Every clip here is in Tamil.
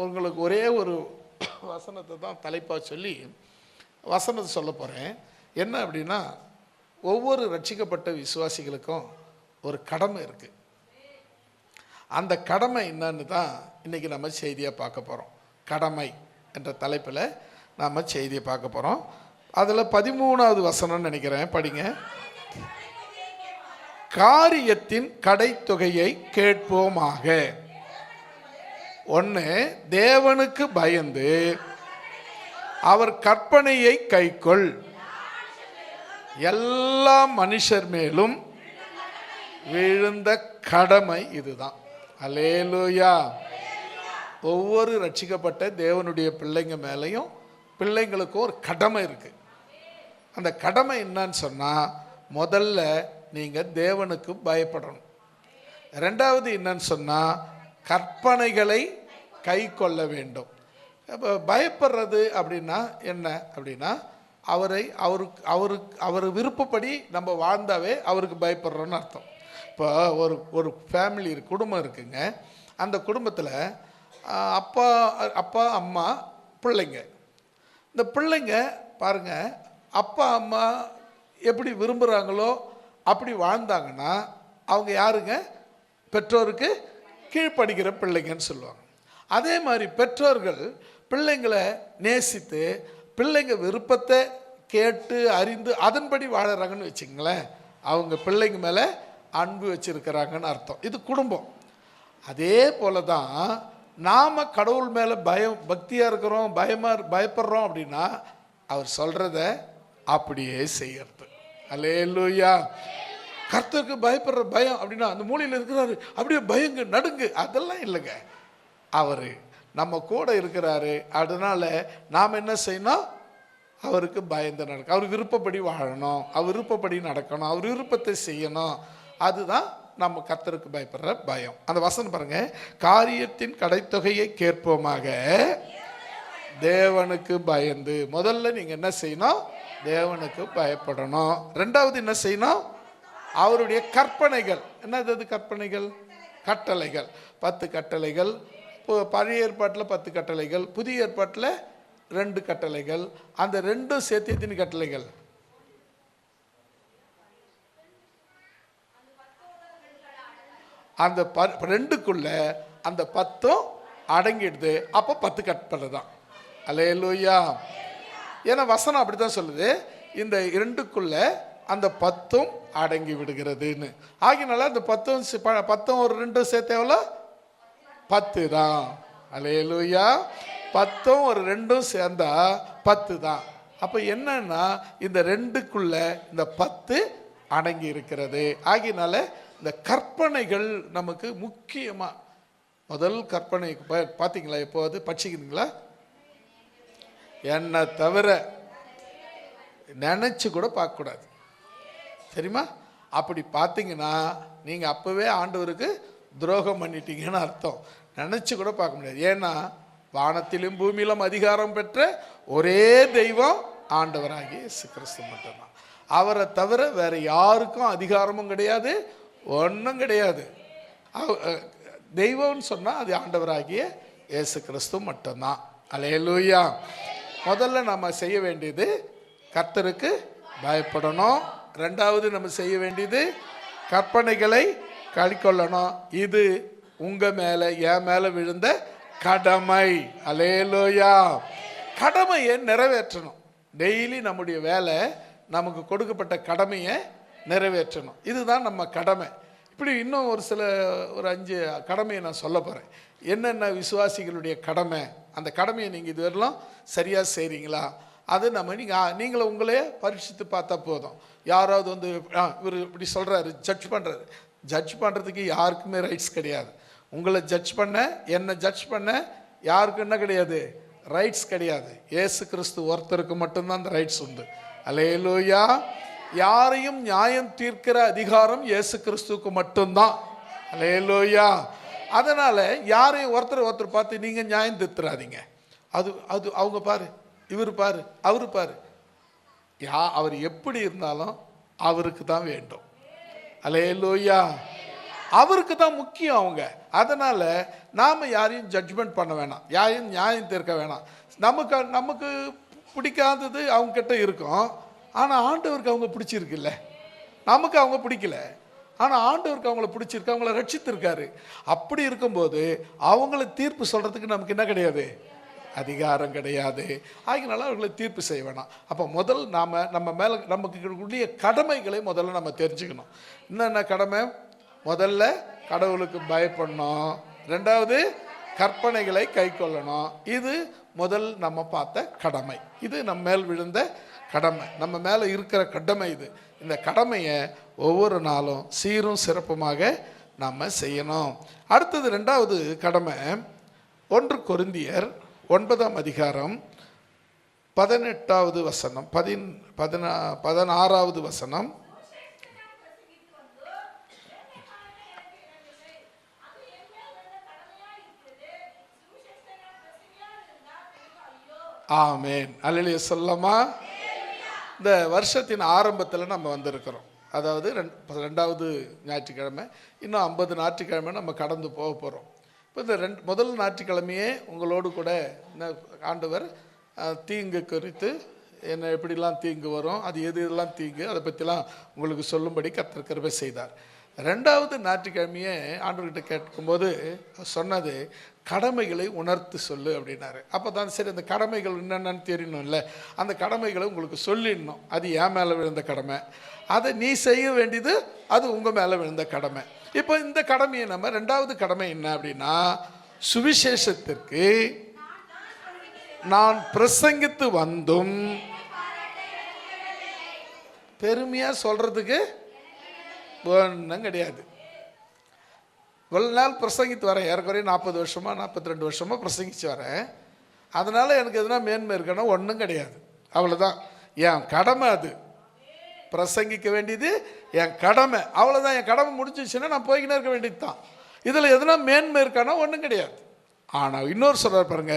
உங்களுக்கு ஒரே ஒரு வசனத்தை தான் தலைப்பாக சொல்லி வசனத்தை சொல்ல போகிறேன். என்ன அப்படின்னா, ஒவ்வொரு ரட்சிக்கப்பட்ட விசுவாசிகளுக்கும் ஒரு கடமை இருக்குது. அந்த கடமை என்னன்னு தான் இன்றைக்கி நம்ம செய்தியாக பார்க்க போகிறோம். கடமை என்ற தலைப்பில் நாம் செய்தியை பார்க்க போகிறோம். அதில் 13வது வசனம்னு நினைக்கிறேன், படிங்க. காரியத்தின் கடைத்தொகையை கேட்போமாக. ஒன்று, தேவனுக்கு பயந்து அவர் கற்பனையை கைக்கொள். எல்லா மனுஷர் மேலும் விழுந்த கடமை இதுதான். அல்லேலூயா. ஒவ்வொரு ரட்சிக்கப்பட்ட தேவனுடைய பிள்ளைங்க மேலேயும் பிள்ளைங்களுக்கும் ஒரு கடமை இருக்குது. அந்த கடமை என்னன்னு சொன்னால், முதல்ல நீங்கள் தேவனுக்கு பயப்படணும். ரெண்டாவது என்னன்னு சொன்னால், கற்பனைகளை கை கொள்ள வேண்டும். இப்போ பயப்படுறது அப்படின்னா என்ன அப்படின்னா, அவர் விருப்பப்படி நம்ம வாழ்ந்தாவே அவருக்கு பயப்படுறோன்னு அர்த்தம். இப்போ ஒரு ஃபேமிலி குடும்பம் இருக்குங்க. அந்த குடும்பத்தில் அப்பா அம்மா பிள்ளைங்க. இந்த பிள்ளைங்க பாருங்கள், அப்பா அம்மா எப்படி விரும்புகிறாங்களோ அப்படி வாழ்ந்தாங்கன்னா அவங்க யாருங்க? பெற்றோருக்கு கீழ்ப்படுகிற பிள்ளைங்கன்னு சொல்லுவாங்க. அதே மாதிரி பெற்றோர்கள் பிள்ளைங்களை நேசித்து பிள்ளைங்க விருப்பத்தை கேட்டு அறிந்து அதன்படி வாழறாங்கன்னு வச்சுங்களேன், அவங்க பிள்ளைங்க மேலே அன்பு வச்சுருக்கிறாங்கன்னு அர்த்தம். இது குடும்பம். அதே போல தான் நாம் கடவுள் மேலே பக்தியாக இருக்கிறோம், பயப்படுறோம் அப்படின்னா அவர் சொல்கிறத அப்படியே செய்யறது. அல்லேலூயா. கர்த்தருக்கு பயப்படுற பயம் அப்படின்னா அந்த மூலையில் இருக்கிறாரு அப்படியே பயங்க நடுங்கு, அதெல்லாம் இல்லைங்க. அவர் நம்ம கூட இருக்கிறாரு, அதனால நாம் என்ன செய்யணும்? அவருக்கு பயந்து நடக்கணும், அவர் விருப்பப்படி வாழணும், அவர் விருப்பப்படி நடக்கணும், அவர் விருப்பத்தை செய்யணும். அதுதான் நம்ம கர்த்தருக்கு பயப்படுற பயம். அந்த வசனம் பாருங்க. காரியத்தின் கடைத்தொகையை கேட்போமாக, தேவனுக்கு பயந்து. முதல்ல நீங்க என்ன செய்யணும்? தேவனுக்கு பயப்படணும். ரெண்டாவது என்ன செய்யணும்? அவருடைய கற்பனைகள். என்னது கற்பனைகள்? கட்டளைகள். 10 கட்டளைகள். பழைய ஏற்பாட்டில் 10 கட்டளைகள், புதிய ஏற்பாட்டில் 2 கட்டளைகள். அந்த 2 சேர்த்து எத்தனை கட்டளைகள்? அந்த 2க்குள்ள அந்த 10ம் அடங்கிடுது. அப்போ 10 கட்டளை தான். அல்லேலூயா. ஏன்னா வசனம் அப்படி தான் சொல்லுது, இந்த 2க்குள்ள அந்த 10ம் அடங்கி விடுகிறதுன்னு. ஆகினால அந்த 10ம் ஒரு 2 சேர்த்து எவ்வளோ? 10 தான். அல்லேலூயா. 10ம் ஒரு 2ம் சேர்ந்தா 10 தான். அப்போ என்னன்னா, இந்த 2க்குள்ள இந்த 10 அடங்கி இருக்கிறது. ஆகினால இந்த கற்பனைகள் நமக்கு முக்கியமாக. முதல் கற்பனை பார்த்தீங்களா? எப்போது படிச்சுக்கிறீங்களா? என்னை தவிர நினச்சி கூட பார்க்கக்கூடாது, தெரியுமா? அப்படி பார்த்தீங்கன்னா நீங்கள் அப்போவே ஆண்டவருக்கு துரோகம் பண்ணிட்டீங்கன்னு அர்த்தம். நினச்சி கூட பார்க்க முடியாது. ஏன்னா வானத்திலும் பூமியிலும் அதிகாரம் பெற்ற ஒரே தெய்வம் ஆண்டவராகிய இயேசு கிறிஸ்து மட்டும்தான். அவரை தவிர வேற யாருக்கும் அதிகாரமும் கிடையாது, ஒன்றும் கிடையாது. தெய்வம்னு சொன்னால் அது ஆண்டவராகிய இயேசு கிறிஸ்து மட்டும்தான். அல்லேலூயா. முதல்ல நம்ம செய்ய வேண்டியது கர்த்தருக்கு பயப்படணும். ரெண்டாவது நம்ம செய்ய வேண்டியது கற்பனைகளை கைக்கொள்ளணும். இது உங்கள் மேலே என் மேலே விழுந்த கடமை. அல்லேலூயா. கடமையை நிறைவேற்றணும். டெய்லி நம்முடைய வேலை, நமக்கு கொடுக்கப்பட்ட கடமையை நிறைவேற்றணும். இதுதான் நம்ம கடமை. இப்படி இன்னும் ஒரு 5 கடமையை நான் சொல்ல போகிறேன். என்னென்ன விசுவாசிகளுடைய கடமை, அந்த கடமையை நீங்கள் இதுவரையிலும் சரியாக செய்கிறீங்களா? அது நம்ம நீங்களே உங்களே பரீட்சித்து பார்த்தா போதும். யாராவது வந்து இவர் இப்படி சொல்கிறாரு, ஜட்ஜ் பண்ணுறதுக்கு யாருக்குமே ரைட்ஸ் கிடையாது. உங்களை ஜட்ஜ் பண்ண, என்னை ஜட்ஜ் பண்ண யாருக்கும் என்ன கிடையாது? ரைட்ஸ் கிடையாது. இயேசு கிறிஸ்து ஒருத்தருக்கு மட்டும்தான் அந்த ரைட்ஸ் உண்டு. அல்லேலூயா. யாரையும் நியாயம் தீர்க்கிற அதிகாரம் இயேசு கிறிஸ்துவுக்கு மட்டும்தான். அல்லேலூயா. அதனால் யாரையும் ஒருத்தர் பார்த்து நீங்கள் நியாயம் தீர்த்துறாதீங்க. அது அவங்க பாரு, இவர் பாரு, அவரு பாரு. அவர் எப்படி இருந்தாலும் அவருக்கு தான் வேண்டும். அல்லேலூயா. அவருக்கு தான் முக்கியம் அவங்க. அதனால் நாம் யாரையும் ஜட்ஜ்மெண்ட் பண்ண வேணாம், யாரையும் நியாயம் தீர்க்க வேணாம். நமக்கு பிடிக்காதது அவங்கக்கிட்ட இருக்கும், ஆனால் ஆண்டவருக்கு அவங்க பிடிச்சிருக்குல்ல. நமக்கு அவங்க பிடிக்கல, ஆனால் ஆண்டவருக்கு அவங்கள பிடிச்சிருக்கு, அவங்கள ரட்சித்திருக்காரு. அப்படி இருக்கும்போது அவங்கள தீர்ப்பு சொல்கிறதுக்கு நமக்கு என்ன கிடையாது, அதிகாரம் கிடையாது. ஆகினால அவர்களை தீர்ப்பு செய்ய வேணாம். அப்போ முதல் நம்ம மேலே நமக்கு இருக்கக்கூடிய கடமைகளை முதல்ல நம்ம தெரிஞ்சுக்கணும். என்னென்ன கடமை? முதல்ல கடவுளுக்கு பயப்படணும், ரெண்டாவது கற்பனைகளை கை கொள்ளணும். இது முதல் நம்ம பார்த்த கடமை. இது நம்ம மேல் விழுந்த கடமை, நம்ம மேலே இருக்கிற கடமை இது. இந்த கடமையை ஒவ்வொரு நாளும் சீரும் சிறப்புமாக நம்ம செய்யணும். அடுத்தது ரெண்டாவது கடமை 1 கொரிந்தியர் 9ஆம் அதிகாரம் 18வது வசனம், 16வது வசனம். ஆமேன், அல்லேலூயா சொல்லமா. இந்த வருஷத்தின் ஆரம்பத்தில் நம்ம வந்திருக்கிறோம். அதாவது 2வது ஞாயிற்றுக்கிழமை, இன்னும் 50 ஞாயிற்றுக்கிழமை நம்ம கடந்து போக போகிறோம். இப்போ இந்த முதல் ஞாயிற்றுக்கிழமையே உங்களோடு கூட ஆண்டவர் தீங்கு குறித்து என்ன எப்படிலாம் தீங்கு வரும், அது எதுலாம் தீங்கு, அதை பற்றிலாம் உங்களுக்கு சொல்லும்படி கர்த்தர் கிருபை செய்தார். 2வது ஞாயிற்றுக்கிழமையே ஆண்டவர்கிட்ட கேட்கும்போது சொன்னது கடமைகளை உணர்த்து சொல்லு அப்படின்னாரு. அப்போ தான் சரி, அந்த கடமைகள் என்னென்னு தெரியணும்ல, அந்த கடமைகளை உங்களுக்கு சொல்லிடணும். அது என் மேலே விழுந்த கடமை, அதை நீ செய்ய வேண்டியது அது உங்கள் மேலே விழுந்த கடமை. இப்போ இந்த கடமையை நம்ம 2வது கடமை என்ன அப்படின்னா, சுவிசேஷத்திற்கு நான் பிரசங்கித்து வந்தும் பெருமையாக சொல்கிறதுக்கு ஒன்றும் கிடையாது. இவ்வளோ நாள் பிரசங்கித்து வரேன், ஏறக்குறைய 40 வருஷமாக 42 வருஷமாக பிரசங்கித்து வரேன். அதனால் எனக்கு எதுனா மேன்மை இருக்கணும் ஒன்றும் கிடையாது, அவ்வளோதான். என் கடமை அது, பிரசங்கிக்க வேண்டியது என் கடமை, அவ்வளோதான். என் கடமை முடிஞ்சிச்சுன்னா நான் போய்கினே இருக்க வேண்டியது தான். இதில் எதுனா மேன்மை இருக்கானா ஒன்றும் கிடையாது. ஆனால் இன்னொரு சொல்கிறார் பாருங்க,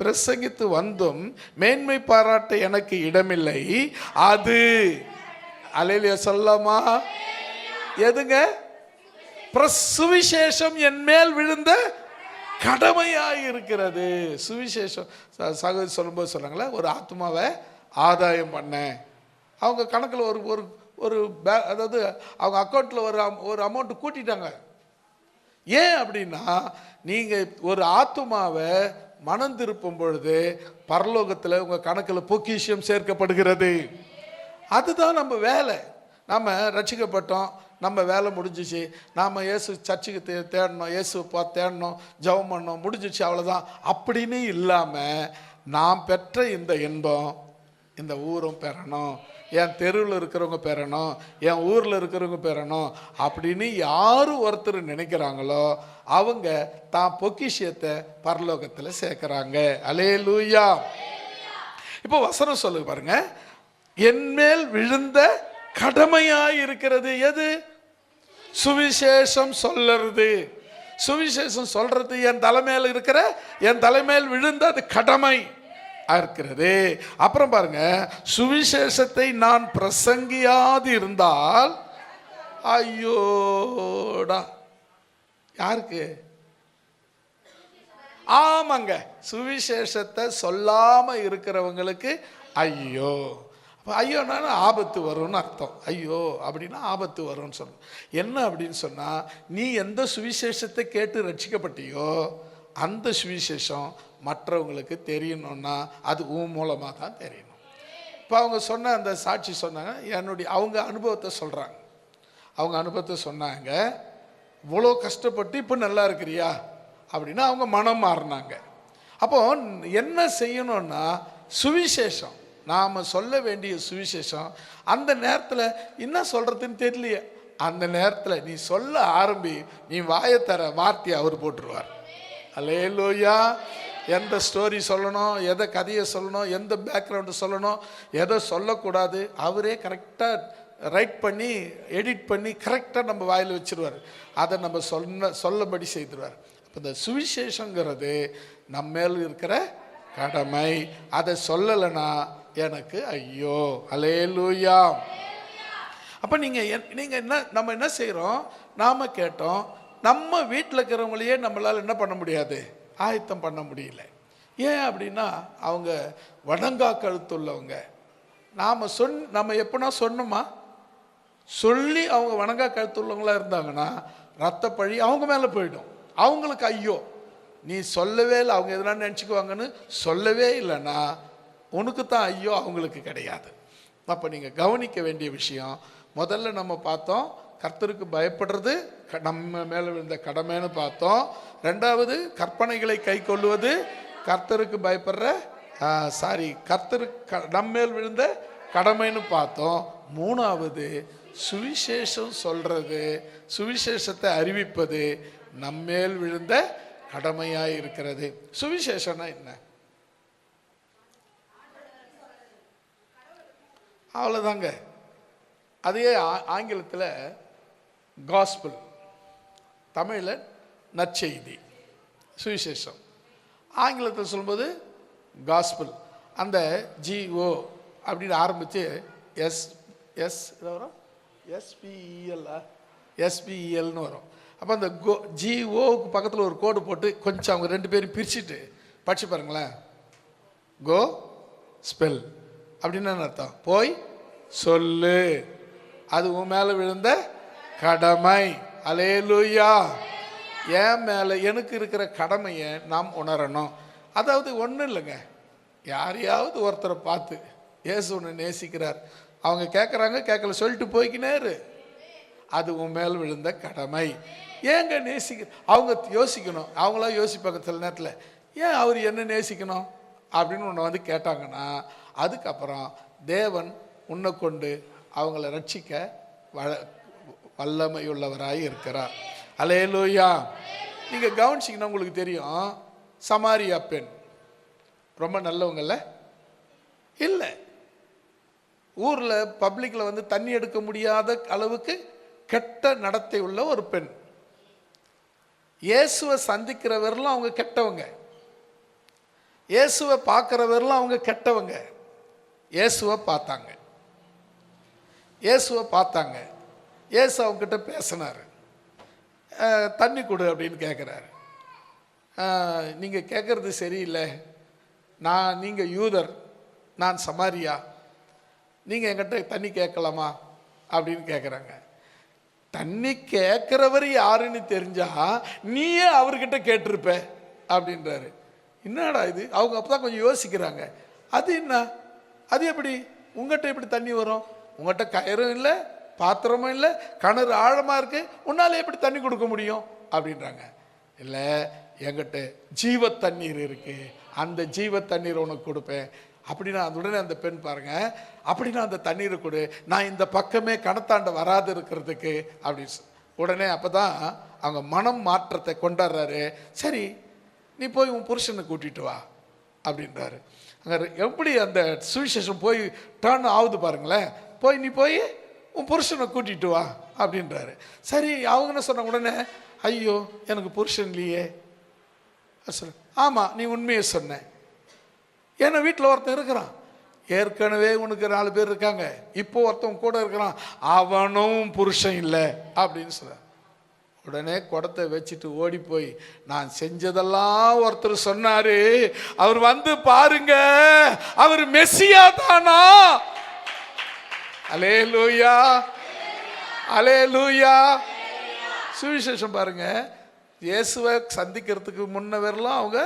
பிரசங்கித்து வந்தும் மேன்மை பாராட்ட எனக்கு இடமில்லை, அது அல்லேலூயா சொல்லமா. எதுங்க? சுவிசேஷம் என் மேல் விழுந்த கடமையாக இருக்கிறது. சுவிசேஷம் சகோதரி சொல்லும்போது சொன்னாங்களே, ஒரு ஆத்மாவை ஆதாயம் பண்ண, அவங்க கணக்கில் ஒரு ஒரு அதாவது அவங்க அக்கௌண்ட்டில் ஒரு அமௌண்ட் கூட்டிட்டாங்க. ஏன் அப்படின்னா, நீங்கள் ஒரு ஆத்துமாவை மனம் திருப்பும் பொழுது பரலோகத்தில் உங்கள் கணக்கில் பொக்கிஷம் சேர்க்கப்படுகிறது. அதுதான் நம்ம வேலை. நம்ம ரட்சிக்கப்பட்டோம், நம்ம வேலை முடிஞ்சிச்சு, நாம் இயேசு சர்ச்சுக்கு தேடணும், இயேசு தேடணும், ஜெபம் பண்ணோம், முடிஞ்சிச்சு, அவ்வளோதான் அப்படின்னு இல்லாமல் நாம் பெற்ற இந்த இன்பம் இந்த ஊரும் பெறணும், என் தெருவில் இருக்கிறவங்க பெறணும், என் ஊரில் இருக்கிறவங்க பெறணும் அப்படின்னு யார் ஒருத்தர் நினைக்கிறாங்களோ அவங்க தான் பொக்கிஷத்தை பரலோகத்தில் சேர்க்குறாங்க. அல்லேலூயா. இப்போ வசனம் சொல்லுங்க பாருங்க, என்மேல் விழுந்த கடமையாய் இருக்கிறது. எது? சுவிசேஷம் சொல்லுறது. சுவிசேஷம் சொல்றது என் தலைமையில் இருக்கிற, என் தலைமையில் விழுந்த அது கடமை இருக்கிறது. அப்புறம் பாருங்க, சுவிசேஷத்தை நான் பிரசங்கியாது இருந்தால் ஐயோடா. யாருக்கு? ஆமாங்க, சுவிசேஷத்தை சொல்லாம இருக்கிறவங்களுக்கு ஐயோ. ஐயோனா ஆபத்து வரும்னு அர்த்தம். ஐயோ அப்படின்னா ஆபத்து வரும்னு சொல்லணும். என்ன அப்படின்னு சொன்னால், நீ எந்த சுவிசேஷத்தை கேட்டு ரட்சிக்கப்பட்டியோ அந்த சுவிசேஷம் மற்றவங்களுக்கு தெரியணும்னா அது உன் மூலமாக தான் தெரியணும். இப்போ அவங்க சொன்ன அந்த சாட்சி சொன்னாங்க, அவங்க அனுபவத்தை சொல்கிறாங்க. அவங்க அனுபவத்தை சொன்னாங்க, இவ்வளோ கஷ்டப்பட்டு இப்போ நல்லா இருக்கிறியா அப்படின்னா அவங்க மனம் மாறினாங்க. அப்போ என்ன செய்யணும்னா, சுவிசேஷம் நாம் சொல்ல வேண்டிய சுவிசேஷம் அந்த நேரத்தில் என்ன சொல்கிறதுன்னு தெரியலையே, அந்த நேரத்தில் நீ சொல்ல ஆரம்பி, நீ வாயத்தர வார்த்தையை அவர் போட்டுருவார். அல்லேலூயா. எந்த ஸ்டோரி சொல்லணும், எதை கதையை சொல்லணும், எந்த பேக்ரவுண்டு சொல்லணும், எதை சொல்லக்கூடாது, அவரே கரெக்டாக ரைட் பண்ணி எடிட் பண்ணி கரெக்டாக நம்ம வாயில் வச்சுருவார். அதை நம்ம சொல்லபடி செய்துருவார். இப்போ இந்த சுவிசேஷங்கிறது நம்ம மேல் இருக்கிற கடமை. அதை சொல்லலைன்னா எனக்கு ஐயோ. அல்லேலூயா. அப்போ நீங்கள் நம்ம என்ன செய்கிறோம்? நாம் கேட்டோம், நம்ம வீட்டில் இருக்கிறவங்களையே நம்மளால் என்ன பண்ண முடியாது, ஆயத்தம் பண்ண முடியல. ஏன் அப்படின்னா அவங்க வணங்கா கழுத்துள்ளவங்க. நம்ம எப்படின்னா சொன்னோமா, சொல்லி அவங்க வணங்கா கழுத்துள்ளவங்களா இருந்தாங்கன்னா ரத்த பழி அவங்க மேலே போயிடும். அவங்களுக்கு ஐயோ நீ சொல்லவே இல்லை, அவங்க எதனா நினச்சிக்குவாங்கன்னு சொல்லவே இல்லைன்னா உனக்கு தான் ஐயோ, அவங்களுக்கு கிடையாது. அப்போ நீங்கள் கவனிக்க வேண்டிய விஷயம், முதல்ல நம்ம பார்த்தோம் கர்த்தருக்கு பயப்படுறது நம்ம மேலே விழுந்த கடமைன்னு பார்த்தோம். ரெண்டாவது கற்பனைகளை கை கொள்ளுவது கர்த்தருக்கு பயப்படுற கர்த்தருக்கு நம்ம மேல் விழுந்த கடமைன்னு பார்த்தோம். மூணாவது சுவிசேஷம் சொல்றது, சுவிசேஷத்தை அறிவிப்பது நம்மேல் விழுந்த கடமையாய் இருக்கிறது. சுவிசேஷம்னா என்ன? அவ்வளோதாங்க. அதே ஆங்கிலத்தில் காஸ்பிள், தமிழில் நற்செய்தி, சுவிசேஷம். ஆங்கிலத்தில் சொல்லும்போது காஸ்பிள், அந்த ஜிஓ அப்படின்னு ஆரம்பித்து எஸ்பிஇஎல்னு வரும். அப்போ அந்த ஜிஓக்கு பக்கத்தில் ஒரு கோடு போட்டு கொஞ்சம் அவங்க ரெண்டு பேரும் பிரிச்சுட்டு படிச்சு பாருங்களேன். கோ ஸ்பெல் அப்படின்னு அர்த்தம், போய் சொல்லு, அது உன் மேலே விழுந்த கடமை. அல்லேலூயா. என் மேலே எனக்கு இருக்கிற கடமையை நாம் உணரணும். அதாவது ஒன்றும் இல்லைங்க, யாரையாவது ஒருத்தரை பார்த்து இயேசு ஒன்று நேசிக்கிறார், அவங்க கேட்குறாங்க, கேட்கல, சொல்லிட்டு போய்க்கினேரு, அது உன் மேல் விழுந்த கடமை. ஏங்க அவங்க யோசிக்கணும். அவங்களாம் யோசிப்பாங்க சில நேரத்தில், ஏன் அவர் என்ன நேசிக்கணும் அப்படின்னு உன்னை கேட்டாங்கன்னா அதுக்கப்புறம் தேவன் உன்னை கொண்டு அவங்கள ரட்சிக்க வல்லமையுள்ளவராய் இருக்கிறார். அல்லேலூயா. நீங்கள் கவனிச்சிங்கன்னா உங்களுக்கு தெரியும், சமாரியா பெண் ரொம்ப நல்லவங்கல்ல இல்லை, ஊரில் பப்ளிக்கில் தண்ணி எடுக்க முடியாத அளவுக்கு கெட்ட நடத்தை உள்ள ஒரு பெண். இயேசுவை சந்திக்கிறவரெல்லாம் அவங்க கெட்டவங்க, இயேசுவை பார்க்குறவரெல்லாம் அவங்க கெட்டவங்க. இயேசுவை பார்த்தாங்க, இயேசு அவங்ககிட்ட பேசினார். தண்ணி கொடு அப்படின்னு கேட்குறாரு. நீங்கள் கேட்குறது சரியில்லை, நீங்கள் யூதர், நான் சமாரியா, நீங்கள் என்கிட்ட தண்ணி கேட்கலாமா அப்படின்னு கேட்குறாங்க. தண்ணி கேட்குறவர் யாருன்னு தெரிஞ்சா நீயே அவர்கிட்ட கேட்டிருப்ப அப்படின்றாரு. என்னடா இது, அவங்க அப்போ தான் கொஞ்சம் யோசிக்கிறாங்க. அது என்ன, அது எப்படி உங்கள்கிட்ட எப்படி தண்ணி வரும்? உங்கள்கிட்ட கயிறும் இல்லை, பாத்திரமும் இல்லை, கிணறு ஆழமாக இருக்குது, உன்னால் எப்படி தண்ணி கொடுக்க முடியும் அப்படின்றாங்க. இல்லை, என்கிட்ட ஜீவ தண்ணீர் இருக்குது, அந்த ஜீவ தண்ணீர் உனக்கு கொடுப்பேன் அப்படின்னா உடனே அந்த பெண் பாருங்க, அப்படின்னா அந்த தண்ணீரை கொடு, நான் இந்த பக்கமே கணத்தாண்ட வராது இருக்கிறதுக்கு அப்படின்னு உடனே அப்போ தான் அவங்க மனம் மாற்றத்தை கொண்டாடுறாரு. சரி, நீ போய் உன் புருஷனை கூட்டிகிட்டு வா அப்படின்றாரு. அங்கே எப்படி அந்த சுவிசேஷம் போய் டர்ன் ஆகுது பாருங்களேன். நீ போய் உன் புருஷனை கூட்டிகிட்டு வா அப்படின்றாரு. சரி, அவங்க என்ன சொன்ன உடனே, ஐயோ எனக்கு புருஷன் இல்லையே. சொல்ல, ஆமாம் நீ உண்மையை சொன்ன, ஏன்னா வீட்டில் ஒருத்தன் இருக்கிறான், ஏற்கனவே உனக்கு 4 பேர் இருக்காங்க, இப்போ ஒருத்தன் கூட இருக்கிறான், அவனும் புருஷன் இல்லை அப்படின்னு சொல்ல. உடனே குடத்தை வச்சுட்டு ஓடி போய், நான் செஞ்சதெல்லாம் ஒருத்தர் சொன்னாரு, அவர் பாருங்க, அவர் மெஸ்ஸியா தானா? அல்லேலூயா, அல்லேலூயா. சுவிசேஷம் பாருங்க, இயேசுவை சந்திக்கிறதுக்கு முன்னவரெல்லாம் அவங்க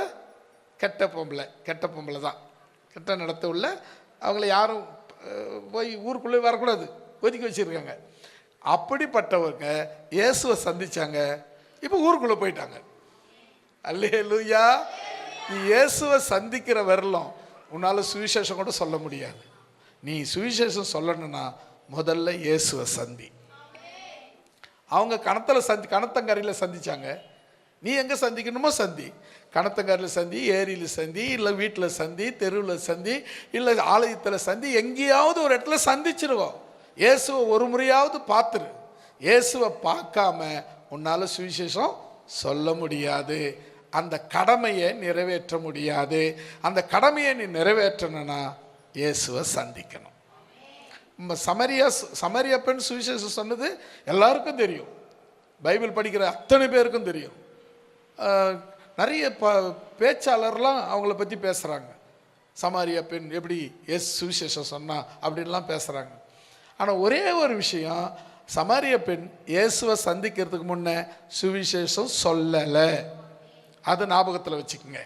கெட்ட பொம்பளை தான், கெட்ட நடத்த உள்ள, அவங்கள யாரும் போய் ஊருக்குள்ளே வரக்கூடாது, ஒதுக்கி வச்சுருக்காங்க. அப்படிப்பட்டவங்க இயேசுவை சந்திச்சாங்க, இப்போ ஊருக்குள்ளே போயிட்டாங்க. அல்லேலூயா. நீ இயேசுவை சந்திக்கிற வரலாம் உன்னால் சுவிசேஷம் கூட சொல்ல முடியாது. நீ சுவிசேஷம் சொல்லணும்னா முதல்ல இயேசுவை சந்தி. அவங்க கணத்தங்கரையில் சந்திச்சாங்க, நீ எங்கே சந்திக்கணுமோ சந்தி, கணத்தங்கரையில் சந்தி, ஏரியில் சந்தி, இல்லை வீட்டில் சந்தி, தெருவில் சந்தி, இல்லை ஆலயத்தில் சந்தி, எங்கேயாவது ஒரு இடத்துல சந்திச்சிருவோம். இயேசுவை ஒரு முறையாவது பார்த்துரு. இயேசுவை பார்க்காம உன்னால் சுவிசேஷம் சொல்ல முடியாது, அந்த கடமையை நிறைவேற்ற முடியாது. அந்த கடமையை நீ நிறைவேற்றணும்னா இயேசுவை சந்திக்கணும். சமரியா பெண் சுவிசேஷம் சொன்னது எல்லாருக்கும் தெரியும், பைபிள் படிக்கிற அத்தனை பேருக்கும் தெரியும். நிறைய பேச்சாளர்லாம் அவங்கள பற்றி பேசுகிறாங்க, சமாரியா பெண் எப்படி சுவிசேஷம் சொன்னா அப்படின்லாம் பேசுகிறாங்க. ஆனால் ஒரே ஒரு விஷயம், சமாரிய பெண் இயேசுவை சந்திக்கிறதுக்கு முன்னே சுவிசேஷம் சொல்லலை. அது ஞாபகத்தில் வச்சுக்கோங்க.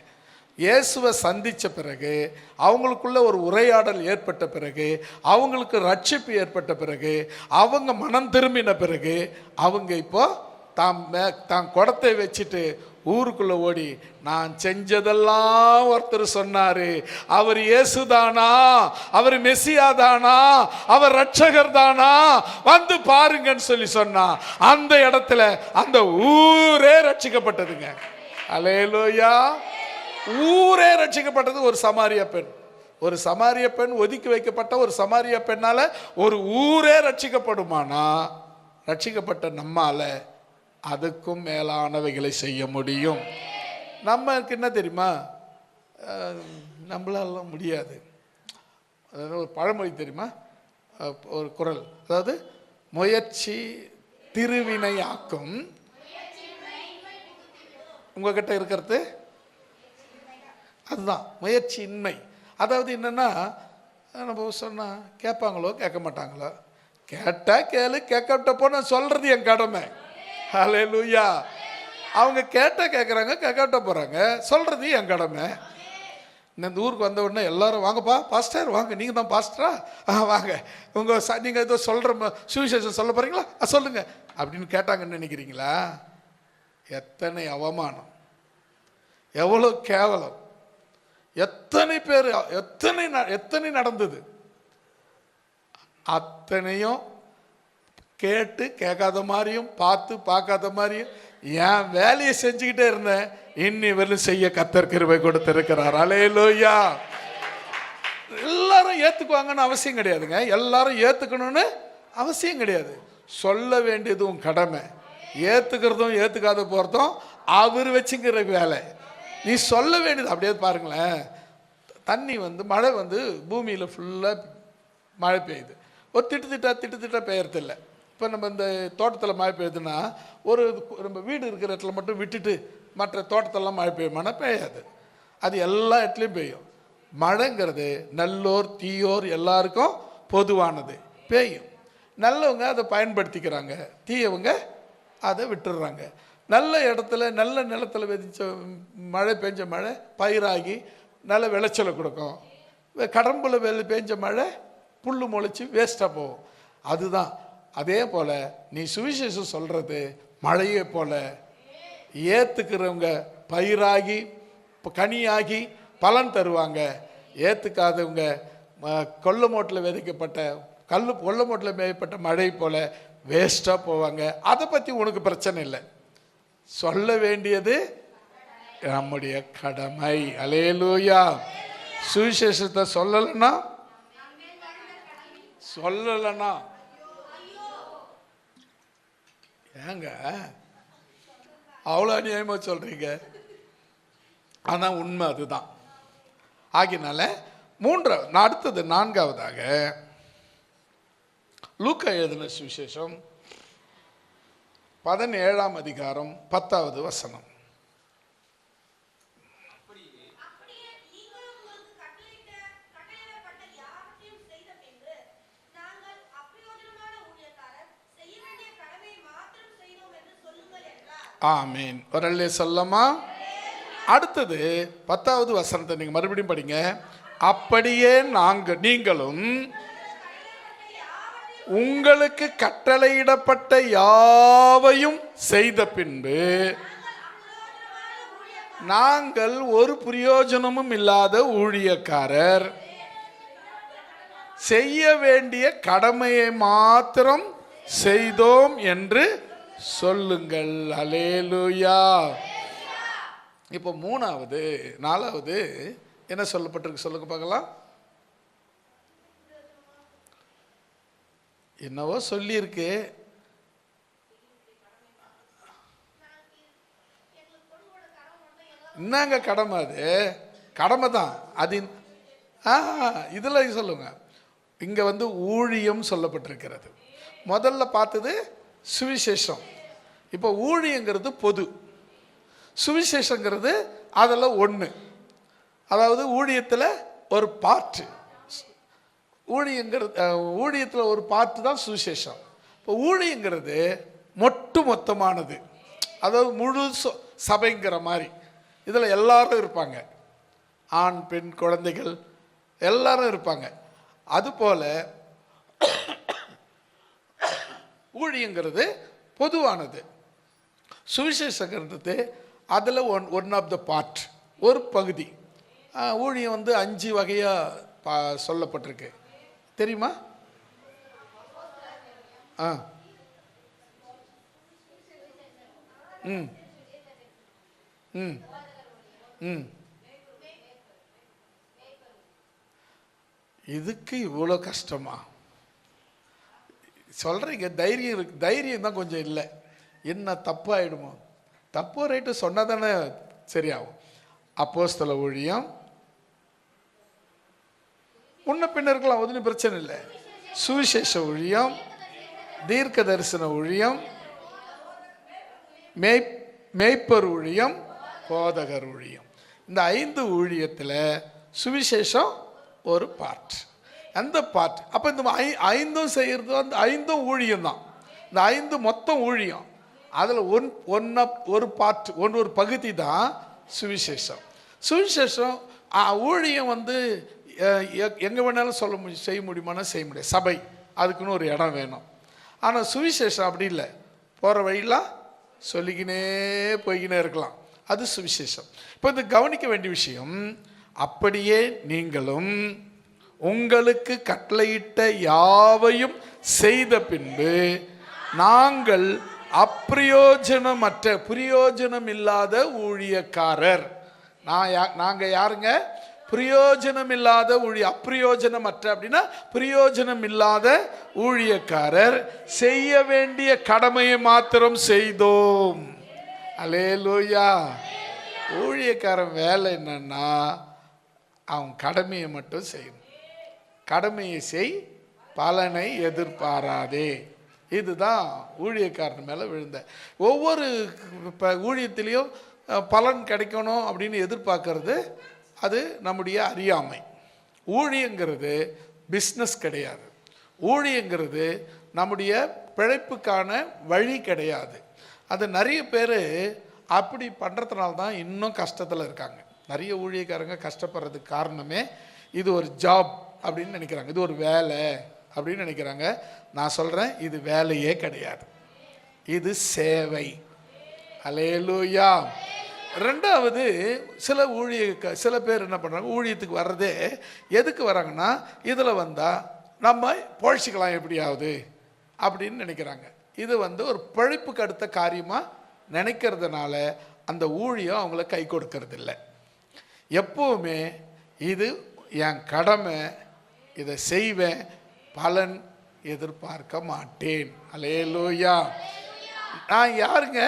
இயேசுவை சந்தித்த பிறகு, அவங்களுக்குள்ள ஒரு உரையாடல் ஏற்பட்ட பிறகு, அவங்களுக்கு ரட்சிப்பு ஏற்பட்ட பிறகு, அவங்க மனம் திரும்பின பிறகு, அவங்க இப்போ தான் குடத்தை வச்சுட்டு ஊருக்குள்ள ஓடி, நான் செஞ்சதெல்லாம் ஒருத்தர் சொன்னாரு, அவர் இயேசுதானா, அவர் மெசியா தானா, அவர் ரட்சகர் தானா, வந்து பாருங்கன்னு சொல்லி சொன்னா, அந்த இடத்துல அந்த ஊரே ரட்சிக்கப்பட்டதுங்க. அல்லேலூயா. ஊரே ரட்சிக்கப்பட்டது. ஒரு சமாரிய பெண், ஒரு சமாரிய பெண், ஒதுக்கி வைக்கப்பட்ட ஒரு சமாரிய பெண்ணால ஒரு ஊரே ரட்சிக்கப்படுமானா, ரட்சிக்கப்பட்ட நம்மால அதுக்கும் மேலானவைகளை செய்ய முடியும். நமக்கு என்ன தெரியுமா, நம்மளால முடியாது. ஒரு பழமொழி தெரியுமா, ஒரு குறள், அதாவது முயற்சி திருவினையாக்கும். உங்ககிட்ட இருக்கிறது அதுதான் முயற்சியின்மை. அதாவது என்னன்னா, நம்ம சொன்னா கேட்பாங்களோ கேட்க மாட்டாங்களோ, கேட்டா கேளு, கேட்கட்டப்போ நான் சொல்றது என் கடமை. ஹல்லேலூயா. அவங்க கேட்டா கேட்குறாங்க, கேட்கட்ட போறாங்க, சொல்றது என் கடமை. இந்த ஊருக்கு வந்த உடனே எல்லாரும் வாங்கப்பா பாஸ்டர் வாங்க, நீங்கள் தான் பாஸ்டரா, வாங்க நீங்கள் ஏதோ சொல்கிற சுவிசேஷம் சொல்ல போகிறீங்களா, சொல்லுங்க அப்படின்னு கேட்டாங்கன்னு நினைக்கிறீங்களா? எத்தனை அவமானம், எவ்வளோ கேவலம், எத்தனை பேர், எத்தனை நடந்தது. அத்தனையும் கேட்டு கேட்காத மாதிரியும் பார்த்து பார்க்காத மாதிரியும் என் வேலையை செஞ்சுக்கிட்டே இருந்தேன். இன்னி வரலும் செய்ய கர்த்தர் கிருபை கொடுத்திருக்கிறார். அல்லேலூயா. எல்லாரும் ஏத்துக்குவாங்கன்னு அவசியம் கிடையாதுங்க, எல்லாரும் ஏத்துக்கணும்னு அவசியம் கிடையாது. சொல்ல வேண்டியதும் கடமை, ஏத்துக்கிறதும் ஏத்துக்காத போறதும் அவர் வச்சுக்கிற வேலை. நீ சொல்ல வேண்டியது. அப்படியே பாருங்களேன், தண்ணி மழை பூமியில் ஃபுல்லாக மழை பெய்யுது. ஒரு திட்டு பெய்யறதில்லை. இப்போ நம்ம இந்த தோட்டத்தில் மழை பெய்யுதுன்னா, ஒரு நம்ம வீடு இருக்கிற இடத்துல மட்டும் விட்டுட்டு மற்ற தோட்டத்தெல்லாம் மழை பெய்யுமானா பெய்யாது. அது எல்லா இடத்துலையும் பெய்யும். மழைங்கிறது நல்லோர் தீயோர் எல்லாருக்கும் பொதுவானது, பெய்யும். நல்லவங்க அதை பயன்படுத்திக்கிறாங்க, தீயவங்க அதை விட்டுடுறாங்க. நல்ல இடத்துல நல்ல நிலத்தில் விதிச்ச மழை பெஞ்ச மழை பயிராகி நல்ல விளைச்சலை கொடுக்கும். கடம்புல பெஞ்ச மழை புல்லு முளைச்சி வேஸ்ட்டாக போகும். அதுதான். அதே போல் நீ சுவிசேஷம் சொல்கிறது மழையை போல ஏற்றுக்கிறவங்க பயிராகி கனியாகி பலன் தருவாங்க. ஏற்றுக்காதவங்க கொள்ளமோட்டில் விதைக்கப்பட்ட கொள்ளமோட்டில் மேய்ப்பட்ட மழை போல வேஸ்ட்டாக போவாங்க. அதை பற்றி உனக்கு பிரச்சனை இல்லை. சொல்ல வேண்டியது நம்முடைய கடமை. அல்லேலூயா. சுவிசேஷத்தை சொல்லலைன்னா ஏங்க அவ்வளோ அநியாயமா சொல்றீங்க? ஆனா உண்மை அதுதான். ஆகினால அடுத்தது நான்காவதாக லூக்கா எழுதின சுவிசேஷம் 17ஆம் அதிகாரம் 10வது வசனம். ஆமீன். வரல்லே சொல்லமா. அடுத்தது 10வது வசனத்தை நீங்க மறுபடியும் படிங்க. அப்படியே நீங்களும் உங்களுக்கு கட்டளையிடப்பட்ட யாவையும் செய்த பின்பு நாங்கள் ஒரு பிரயோஜனமும் இல்லாத ஊழியக்காரர், செய்ய வேண்டிய கடமையை மாத்திரம் செய்தோம் என்று சொல்லுங்கள். அல்லேலூயா. இப்போ 4வது என்ன சொல்லப்பட்டிருக்கு சொல்லுங்க பார்க்கலாம். என்னவோ சொல்லியிருக்கு. என்னங்க கடமை? அது கடமை தான். அது இதில் சொல்லுங்க. இங்கே வந்து ஊழியம் சொல்லப்பட்டிருக்கிறது. முதல்ல பார்த்தது சுவிசேஷம். இப்போ ஊழியங்கிறது பொது, சுவிசேஷங்கிறது அதில் ஒன்று. அதாவது ஊழியத்தில் ஒரு பார்ட்டு, ஊழியத்தில் ஒரு பார்ட்டு தான் சுவிசேஷம். இப்போ ஊழியங்கிறது மொத்தமானது, அதாவது முழு சபைங்கிற மாதிரி. இதில் எல்லாரும் இருப்பாங்க, ஆண் பெண் குழந்தைகள் எல்லாரும் இருப்பாங்க. அதுபோல் ஊழியங்கிறது பொதுவானது. சுவிசேஷங்கிறது அதில் ஒன் ஆஃப் த பார்ட், ஒரு பகுதி. ஊழியம் வந்து 5 வகையாக சொல்லப்பட்டிருக்கு, தெரியுமா? ம் ம் ம் இதுக்கு இவ்வளோ கஷ்டமா சொல்கிறீங்க? தைரியம் இருக்கு, தைரியம் தான் கொஞ்சம் இல்லை. என்ன தப்பாயிடுமோ? தப்போ ரைட்டு சொன்னால் தானே சரியாகும். அப்போஸ்தல ஊழியம் முன்ன பின்ன இருக்கலாம், ஒன்றும் பிரச்சனை இல்லை. சுவிசேஷ ஊழியம், தீர்க்க தரிசன ஊழியம், மேய்ப்பர் ஊழியம், போதகர் ஊழியம். இந்த 5 ஊழியத்தில் சுவிசேஷம் ஒரு பார்ட். அந்த பார்ட் அப்போ இந்த 5 செய்கிறது அந்த 5 ஊழியம் தான். இந்த 5 மொத்தம் ஊழியம், அதில் ஒரு பார்ட், ஒரு பகுதி தான் சுவிசேஷம். சுவிசேஷம் ஊழியம் வந்து எங்கே வேணாலும் செய்ய முடியுமானா செய்ய முடியாது. சபை அதுக்குன்னு ஒரு இடம் வேணும். ஆனால் சுவிசேஷம் அப்படி இல்லை, போகிற வழியெல்லாம் சொல்லிக்கினே போய்கினே இருக்கலாம், அது சுவிசேஷம். இப்போ இது கவனிக்க வேண்டிய விஷயம், அப்படியே நீங்களும் உங்களுக்கு கட்டளையிட்ட யாவையும் செய்த பின்பு நாங்கள் பிரயோஜனம் இல்லாத ஊழியக்காரர். நாங்கள் யாருங்க? பிரயோஜனம் இல்லாத அப்பிரயோஜனமற்ற அப்படின்னா பிரயோஜனம் இல்லாத ஊழியக்காரர், செய்ய வேண்டிய கடமையை மாத்திரம் செய்தோம். அல்லேலூயா. ஊழியக்காரன் வேலை என்னன்னா அவன் கடமையை மட்டும் செய்யணும். கடமையை செய், பலனை எதிர்பாராதே. இதுதான் ஊழியக்காரன் மேலே விழுந்த. ஒவ்வொரு ஊழியத்திலையும் பலன் கிடைக்கணும் அப்படின்னு எதிர்பார்க்கறது அது நம்முடைய அறியாமை. ஊழியங்கிறது பிஸ்னஸ் கிடையாது. ஊழியங்கிறது நம்முடைய பிழைப்புக்கான வழி கிடையாது. அது நிறைய பேர் அப்படி பண்ணுறதுனால தான் இன்னும் கஷ்டத்தில் இருக்காங்க. நிறைய ஊழியக்காரங்க கஷ்டப்படுறதுக்கு காரணமே இது ஒரு ஜாப் அப்படின்னு நினைக்கிறாங்க, இது ஒரு வேலை அப்படின்னு நினைக்கிறாங்க. நான் சொல்கிறேன், இது வேலையே கிடையாது, இது சேவை. அல்லேலூயா. ரெண்டாவது, சில பேர் என்ன பண்ணுறாங்க, ஊழியத்துக்கு வர்றதே எதுக்கு வராங்கன்னா, இதில் வந்தால் நம்ம பொழைச்சிக்கலாம் எப்படியாவது அப்படின்னு நினைக்கிறாங்க. இது வந்து ஒரு பிழைப்புக்கு அடுத்த காரியமாக நினைக்கிறதுனால அந்த ஊழியம் அவங்கள கை கொடுக்கறது இல்லை. எப்போவுமே இது என் கடமை, இதை செய்வேன், பலன் எதிர்பார்க்க மாட்டேன். அல்லேலூயா. நான் யாருங்க?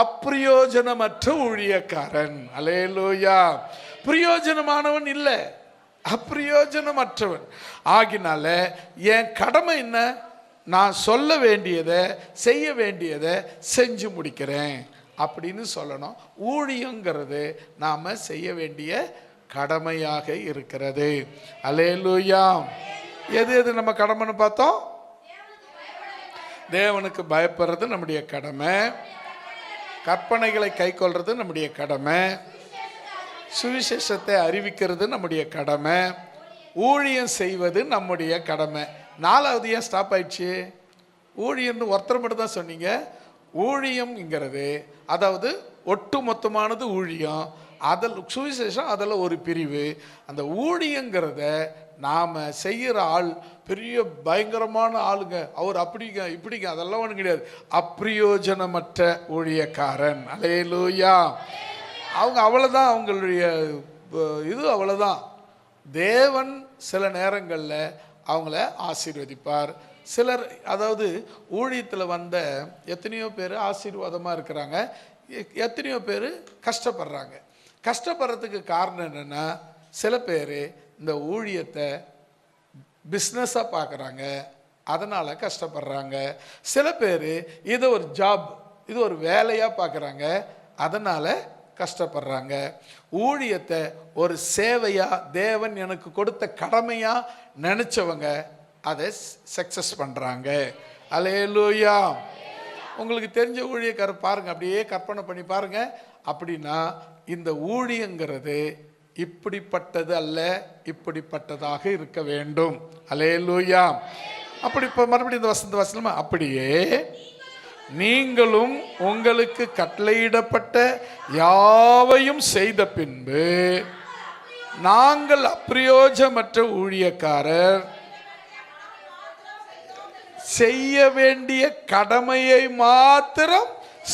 அப்பிரயோஜனமற்ற ஊழியக்காரன். அல்லேலூயா. பிரயோஜனமானவன் இல்லை, அப்பிரயோஜனமற்றவன். ஆகினால என் கடமை என்ன? நான் சொல்ல வேண்டியதை, செய்ய வேண்டியதை செஞ்சு முடிக்கிறேன் அப்படின்னு சொல்லணும். ஊழியங்கிறது நாம் செய்ய வேண்டிய கடமையாக இருக்கிறது. அல்லேலூயா. எது நம்ம கடமைன்னு பார்த்தோம்? தேவனுக்கு பயப்படுறது நம்முடைய கடமை, கற்பனைகளை கை கொள்வது நம்முடைய கடமை, சுவிசேஷத்தை அறிவிக்கிறது நம்முடைய கடமை, ஊழியம் செய்வது நம்முடைய கடமை. 4வது ஏன் ஸ்டாப் ஆயிடுச்சு? ஊழியம்னு ஒருத்தர் மட்டும் தான் சொன்னீங்க. ஊழியம்ங்கிறது அதாவது ஒட்டு மொத்தமானது ஊழியம், அதில் சுவிசேஷம் அதில் ஒரு பிரிவு. அந்த ஊழியங்கிறத நாம் செய்கிற ஆள் பெரிய பயங்கரமான ஆளுங்க, அவர் அப்படிங்க இப்படிங்க, அதெல்லாம் ஒன்றும் கிடையாது. அப்பிரயோஜனமற்ற ஊழியக்காரன். அல்லேலூயா. அவங்க அவ்வளோதான், அவங்களுடைய இது அவ்வளோதான். தேவன் சில நேரங்களில் அவங்கள ஆசீர்வதிப்பார். சிலர், அதாவது ஊழியத்தில் வந்த எத்தனையோ பேர் ஆசீர்வாதமாக இருக்கிறாங்க, எத்தனையோ பேர் கஷ்டப்படுறாங்க. கஷ்டப்படுறதுக்கு காரணம் என்னென்னா, சில பேர் இந்த ஊழியத்தை பிஸ்னஸாக பார்க்குறாங்க, அதனால் கஷ்டப்படுறாங்க. சில பேர் இதை ஒரு ஜாப், இது ஒரு வேலையாக பார்க்குறாங்க, அதனால் கஷ்டப்படுறாங்க. ஊழியத்தை ஒரு சேவையாக, தேவன் எனக்கு கொடுத்த கடமையாக நினச்சவங்க அதை சக்ஸஸ் பண்ணுறாங்க. அல்லேலூயா. உங்களுக்கு தெரிஞ்ச ஊழியக்காரர் பாருங்கள், அப்படியே கற்பனை பண்ணி பாருங்கள். அப்படின்னா இந்த ஊழியங்கிறது இப்படிப்பட்டது அல்ல, இப்படிப்பட்டதாக இருக்க வேண்டும். அல்லேலூயா. அப்படி இப்போ மறுபடியும் இந்த வசனமா, அப்படியே நீங்களும் உங்களுக்கு கட்டளையிடப்பட்ட யாவையும் செய்த பின்பு நாங்கள் அப்பிரயோஜனமற்ற ஊழியக்காரர், செய்ய வேண்டிய கடமையை மாத்திரம்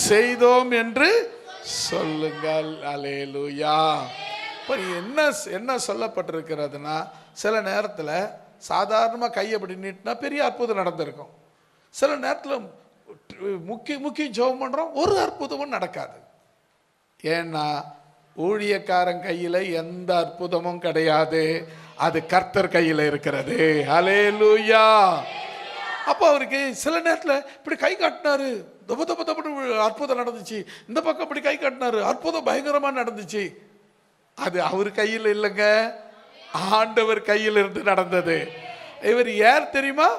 செய்தோம் என்று சொல்லுங்கள். அல்லேலூயா. இப்போ என்ன சொல்லப்பட்டிருக்கிறதுனா, சில நேரத்தில் சாதாரணமாக கையை அப்படி நீட்டினா பெரிய அற்புதம் நடந்திருக்கும். சில நேரத்தில் முக்கிய ஜெபம் பண்ணுறோம், ஒரு அற்புதமும் நடக்காது. ஏன்னா ஊழியக்காரன் கையில் எந்த அற்புதமும் கிடையாது, அது கர்த்தர் கையில் இருக்கிறது. அல்லேலூயா. அப்போ அவருக்கு சில நேரத்தில் இப்படி கை காட்டினாரு, தப்பு தப்பு தப்புன்னு அற்புதம் நடந்துச்சு. இந்த பக்கம் இப்படி கை காட்டினாரு, அற்புதம் பயங்கரமாக நடந்துச்சு. அது அவர் கையில் இல்லைங்க, ஆண்டவர் கையில் இருந்து நடந்தது. இவர் யார் தெரியுமா?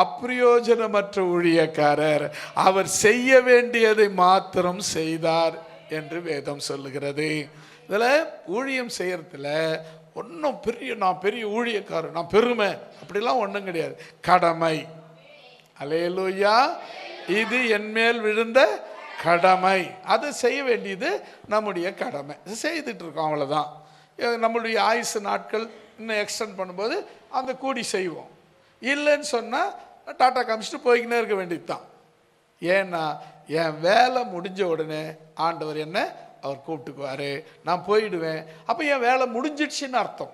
அப்பிரயோஜனமற்ற ஊழியக்காரர். அவர் செய்ய வேண்டியதை மாத்திரம் செய்தார் என்று வேதம் சொல்லுகிறது. இதில் ஊழியம் செய்யறதுல ஒன்றும் நான் பெரிய ஊழியக்காரர், நான் பெருமை அப்படிலாம் ஒன்றும் கிடையாது. கடமை. அல்லேலூயா. இது என் மேல் விழுந்த கடமை, அது செய்ய வேண்டியது நம்முடைய கடமை, செய்துட்டு இருக்கோம், அவ்வளோதான். நம்மளுடைய ஆயுசு நாட்கள் இன்னும் எக்ஸ்டெண்ட் பண்ணும்போது அந்த கூடி செய்வோம். இல்லைன்னு சொன்னால் டாட்டா காமிச்சிட்டு போய்கினே இருக்க வேண்டியது தான். ஏன்னா என் வேலை முடிஞ்ச உடனே ஆண்டவர் என்ன அவர் கூப்பிட்டுக்குவார், நான் போயிடுவேன். அப்போ என் வேலை முடிஞ்சிடுச்சின்னு அர்த்தம்.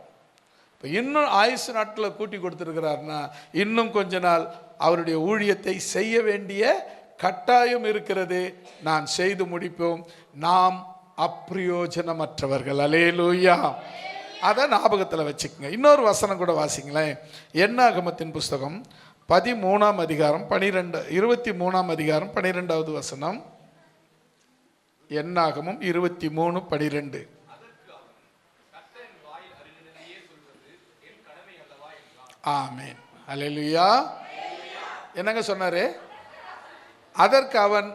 இப்போ இன்னும் ஆயுசு நாட்களில் கூட்டி கொடுத்துருக்கிறாருன்னா இன்னும் கொஞ்ச நாள் அவருடைய ஊழியத்தை செய்ய வேண்டிய கட்டாயம் இருக்கிறது. நான் செய்து முடிப்போம். நாம் அப்பிரயோஜனமற்றவர்கள். அல்லேலூயா. அதை ஞாபகத்தில் வச்சுக்கோங்க. இன்னொரு வசனம் கூட வாசிங்களேன். என்னாகமத்தின் புஸ்தகம் 13ஆம் அதிகாரம் 23ஆம் அதிகாரம் 12வது வசனம். என்னாகமும் 23:12. ஆமென். அல்லேலூயா. என்னங்க சொன்னாரு? அதற்கு அவன்,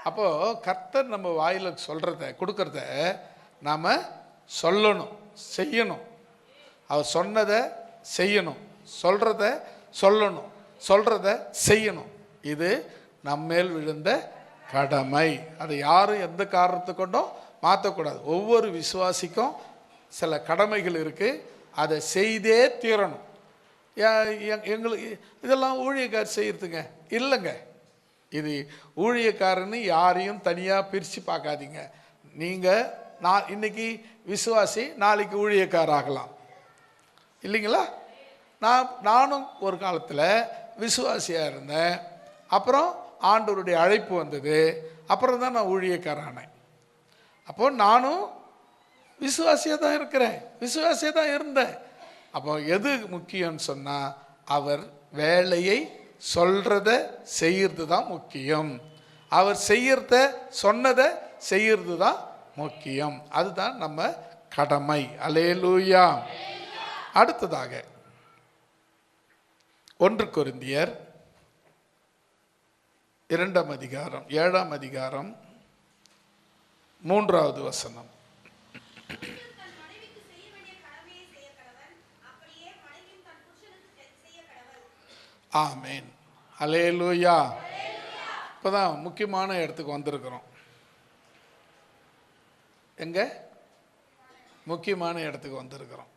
அப்போ கர்த்தர் நம்ம வாயில சொல்றத கொடுக்கறத நாம சொல்லணும், செய்யணும். அவர் சொன்னதை செய்யணும், சொல்றத சொல்லணும், சொல்றத செய்யணும். இது நம்மேல் விழுந்த கடமை. அதை யாரும் எந்த காரணத்தை கொண்டும் மாற்றக்கூடாது. ஒவ்வொரு விசுவாசிக்கும் சில கடமைகள் இருக்கு, அதை செய்தே தீரணும். எங்களுக்கு இதெல்லாம் ஊழியக்காரர் செய்யறதுங்க இல்லைங்க. இது ஊழியக்காரன்னு யாரையும் தனியாக பிரித்து பார்க்காதீங்க. நீங்கள் நான் இன்னைக்கு விசுவாசி, நாளைக்கு ஊழியக்காரர் ஆகலாம் இல்லைங்களா? நானும் ஒரு காலத்தில் விசுவாசியாக இருந்தேன், அப்புறம் ஆண்டவருடைய அழைப்பு வந்தது, அப்புறம் தான் நான் ஊழியக்காரனேன். அப்போ நானும் விசுவாசியாக தான் இருக்கிறேன், விசுவாசியாக தான் இருந்தேன். அப்போ எது முக்கியம்னு சொன்னால் அவர் வேலையை சொல்கிறத செய்கிறது தான் முக்கியம். அவர் செய்யறத சொன்னதை செய்யறது தான் முக்கியம். அதுதான் நம்ம கடமை. அல்லேலூயா. அடுத்ததாக 1 கொரிந்தியர் 2ஆம் அதிகாரம் 7ஆம் அதிகாரம் 3வது வசனம். ஆமென். அல்லேலூயா. இப்போதான் முக்கியமான இடத்துக்கு வந்திருக்கிறோம். எங்க முக்கியமான இடத்துக்கு வந்திருக்கிறோம்.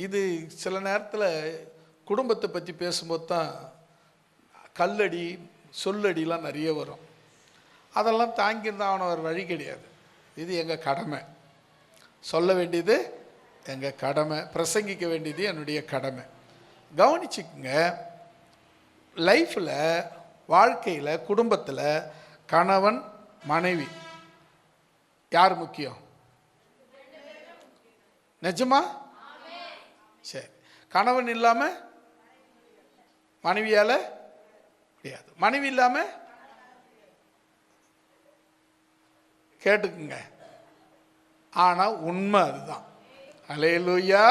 இது சில நேரத்தில் குடும்பத்தை பற்றி பேசும்போது தான் கல்லடி சொல்லடிலாம் நிறைய வரும். அதெல்லாம் தாங்கியிருந்தால் அவனை ஒரு வழி கிடையாது. இது எங்கள் கடமை, சொல்ல வேண்டியது எங்கள் கடமை, பிரசங்கிக்க வேண்டியது என்னுடைய கடமை. கவனிச்சுக்குங்க, லைஃப்பில், வாழ்க்கையில், குடும்பத்தில் கணவன் மனைவி யார் முக்கியம்? நிஜமா? சரி. கணவன் இல்லாம மனைவியால முடியாது. மனைவி இல்லாம கேட்டுக்குங்க. ஆனா உண்மை அதுதான். அல்லேலூயா.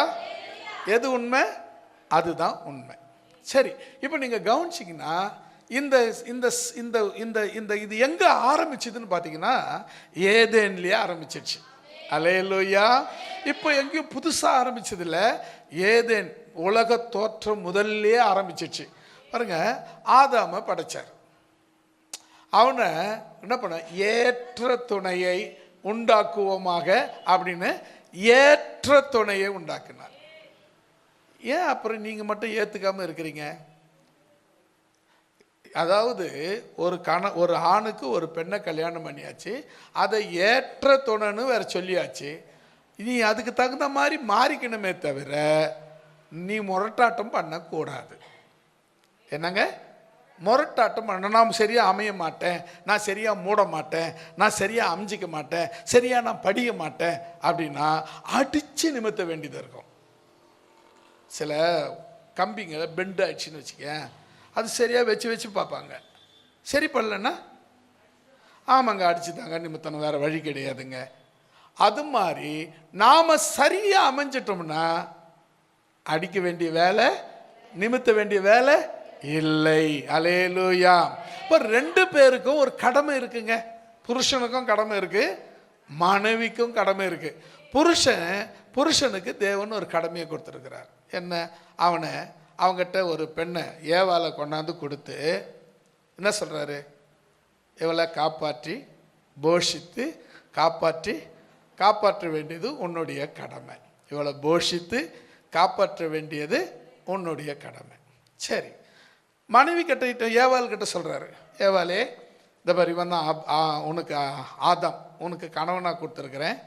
எது உண்மை? அதுதான் உண்மை. சரி, இப்போ நீங்க கவனிச்சிங்கன்னா இந்த இந்த இந்த இந்த இந்த இது எங்க ஆரம்பிச்சதுன்னு பார்த்தீங்கன்னா ஏதேன்லயே ஆரம்பிச்சிருச்சு. அல்லேலூயா. இப்போ எங்கேயும் புதுசா ஆரம்பிச்சது இல்லை. ஏதேன் உலக தோற்றம் முதல்லயே ஆரம்பிச்சிருச்சு. பாருங்க, ஆதாம படைச்சார். அவனை என்ன பண்ண, ஏற்ற துணையை உண்டாக்குவோமாக அப்படின்னு ஏற்ற துணையை உண்டாக்குனார். ஏன் அப்புறம் நீங்க மட்டும் ஏத்துக்காம இருக்கிறீங்க? அதாவது ஒரு ஆணுக்கு ஒரு பெண்ணை கல்யாணம் பண்ணியாச்சு, அதை ஏற்ற துணைன்னு வேற சொல்லியாச்சு. நீ அதுக்கு தகுந்த மாதிரி மாறிக்கணுமே தவிர நீ முரட்டாட்டம் பண்ணக்கூடாது. என்னங்க முரட்டாட்டம் பண்ண? நான் சரியா அமைய மாட்டேன், நான் சரியா மூட மாட்டேன், நான் சரியா அமைஞ்சிக்க மாட்டேன், சரியா நான் படிக்க மாட்டேன் அப்படின்னா அடிச்சு நிமித்த வேண்டியது இருக்கும். சில கம்பிங்க பெண்ட் ஆயிடுச்சுன்னு வச்சுக்க, அது சரியா வச்சு வச்சு பார்ப்பாங்க. சரி பண்ணலன்னா ஆமாங்க அடிச்சுதாங்க நிமித்தணும், வேற வழி கிடையாதுங்க. அது மாதிரி நாம சரியா அமைஞ்சிட்டோம்னா அடிக்க வேண்டிய வேலை, நிமித்த வேண்டிய வேலை இல்லை. அல்லேலூயா. இப்போ ரெண்டு பேருக்கும் ஒரு கடமை இருக்குங்க. புருஷனுக்கும் கடமை இருக்கு, மனைவிக்கும் கடமை இருக்கு. புருஷனுக்கு தேவன் ஒரு கடமையை கொடுத்துருக்கிறார். என்ன? அவங்ககிட்ட ஒரு பெண்ணை ஏவாளை கொண்டாந்து கொடுத்து என்ன சொல்றாரு? இவளை காப்பாற்றி போஷித்து காப்பாற்ற வேண்டியது உன்னுடைய கடமை. இவளை போஷித்து காப்பாற்ற வேண்டியது உன்னுடைய கடமை. சரி, மனைவி கிட்ட ஏவாள் கிட்ட சொல்றாரு, ஏவாளே இந்த மாதிரி உனக்கு ஆதாம் உனக்கு கணவனா கொடுத்துருக்கிறேன்,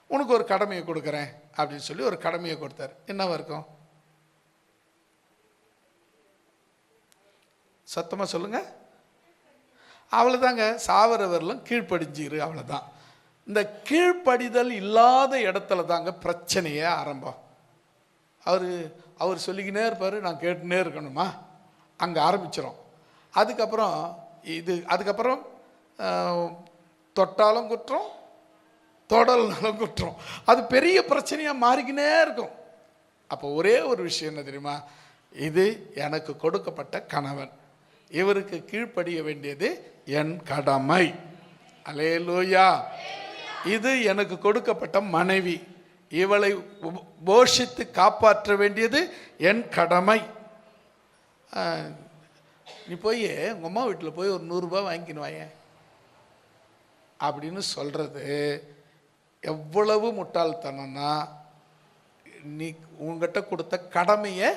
உனக்கு ஒரு கடமையை கொடுக்குறேன் அப்படின்னு சொல்லி ஒரு கடமையை கொடுத்தாரு. என்னவா இருக்கும்? சத்தமா சொல்லுங்க. அவ்வளவுதாங்க, சாவரவர்களும் கீழ்ப்படிஞ்சிரு, அவ்வளவுதான். இந்த கீழ்ப்படிதல் இல்லாத இடத்துல தாங்க பிரச்சனையே ஆரம்பம். அவர் சொல்லிக்கினே இருப்பாரு, நான் கேட்டுனே இருக்கணுமா, அங்கே ஆரம்பிச்சிடும். அதுக்கப்புறம் தொட்டாலும் குற்றம், தொடல்னாலும் குற்றம். அது பெரிய பிரச்சனையாக மாறிக்கினே இருக்கும். அப்போ ஒரே ஒரு விஷயம் என்ன தெரியுமா? இது எனக்கு கொடுக்கப்பட்ட கணவன், இவருக்கு கீழ்ப்படிய வேண்டியது என் கடமை. அல்லேலூயா. இது எனக்கு கொடுக்கப்பட்ட மனைவி, இவளை போஷித்து காப்பாற்ற வேண்டியது என் கடமை. நீ போய் உங்கள் அம்மா வீட்டில் போய் ஒரு 100 ரூபாய் வாங்கிக்கின்னு வாயேன் அப்படின்னு சொல்கிறது எவ்வளவு முட்டாள்தனம்னா, நீ உங்ககிட்ட கொடுத்த கடமையை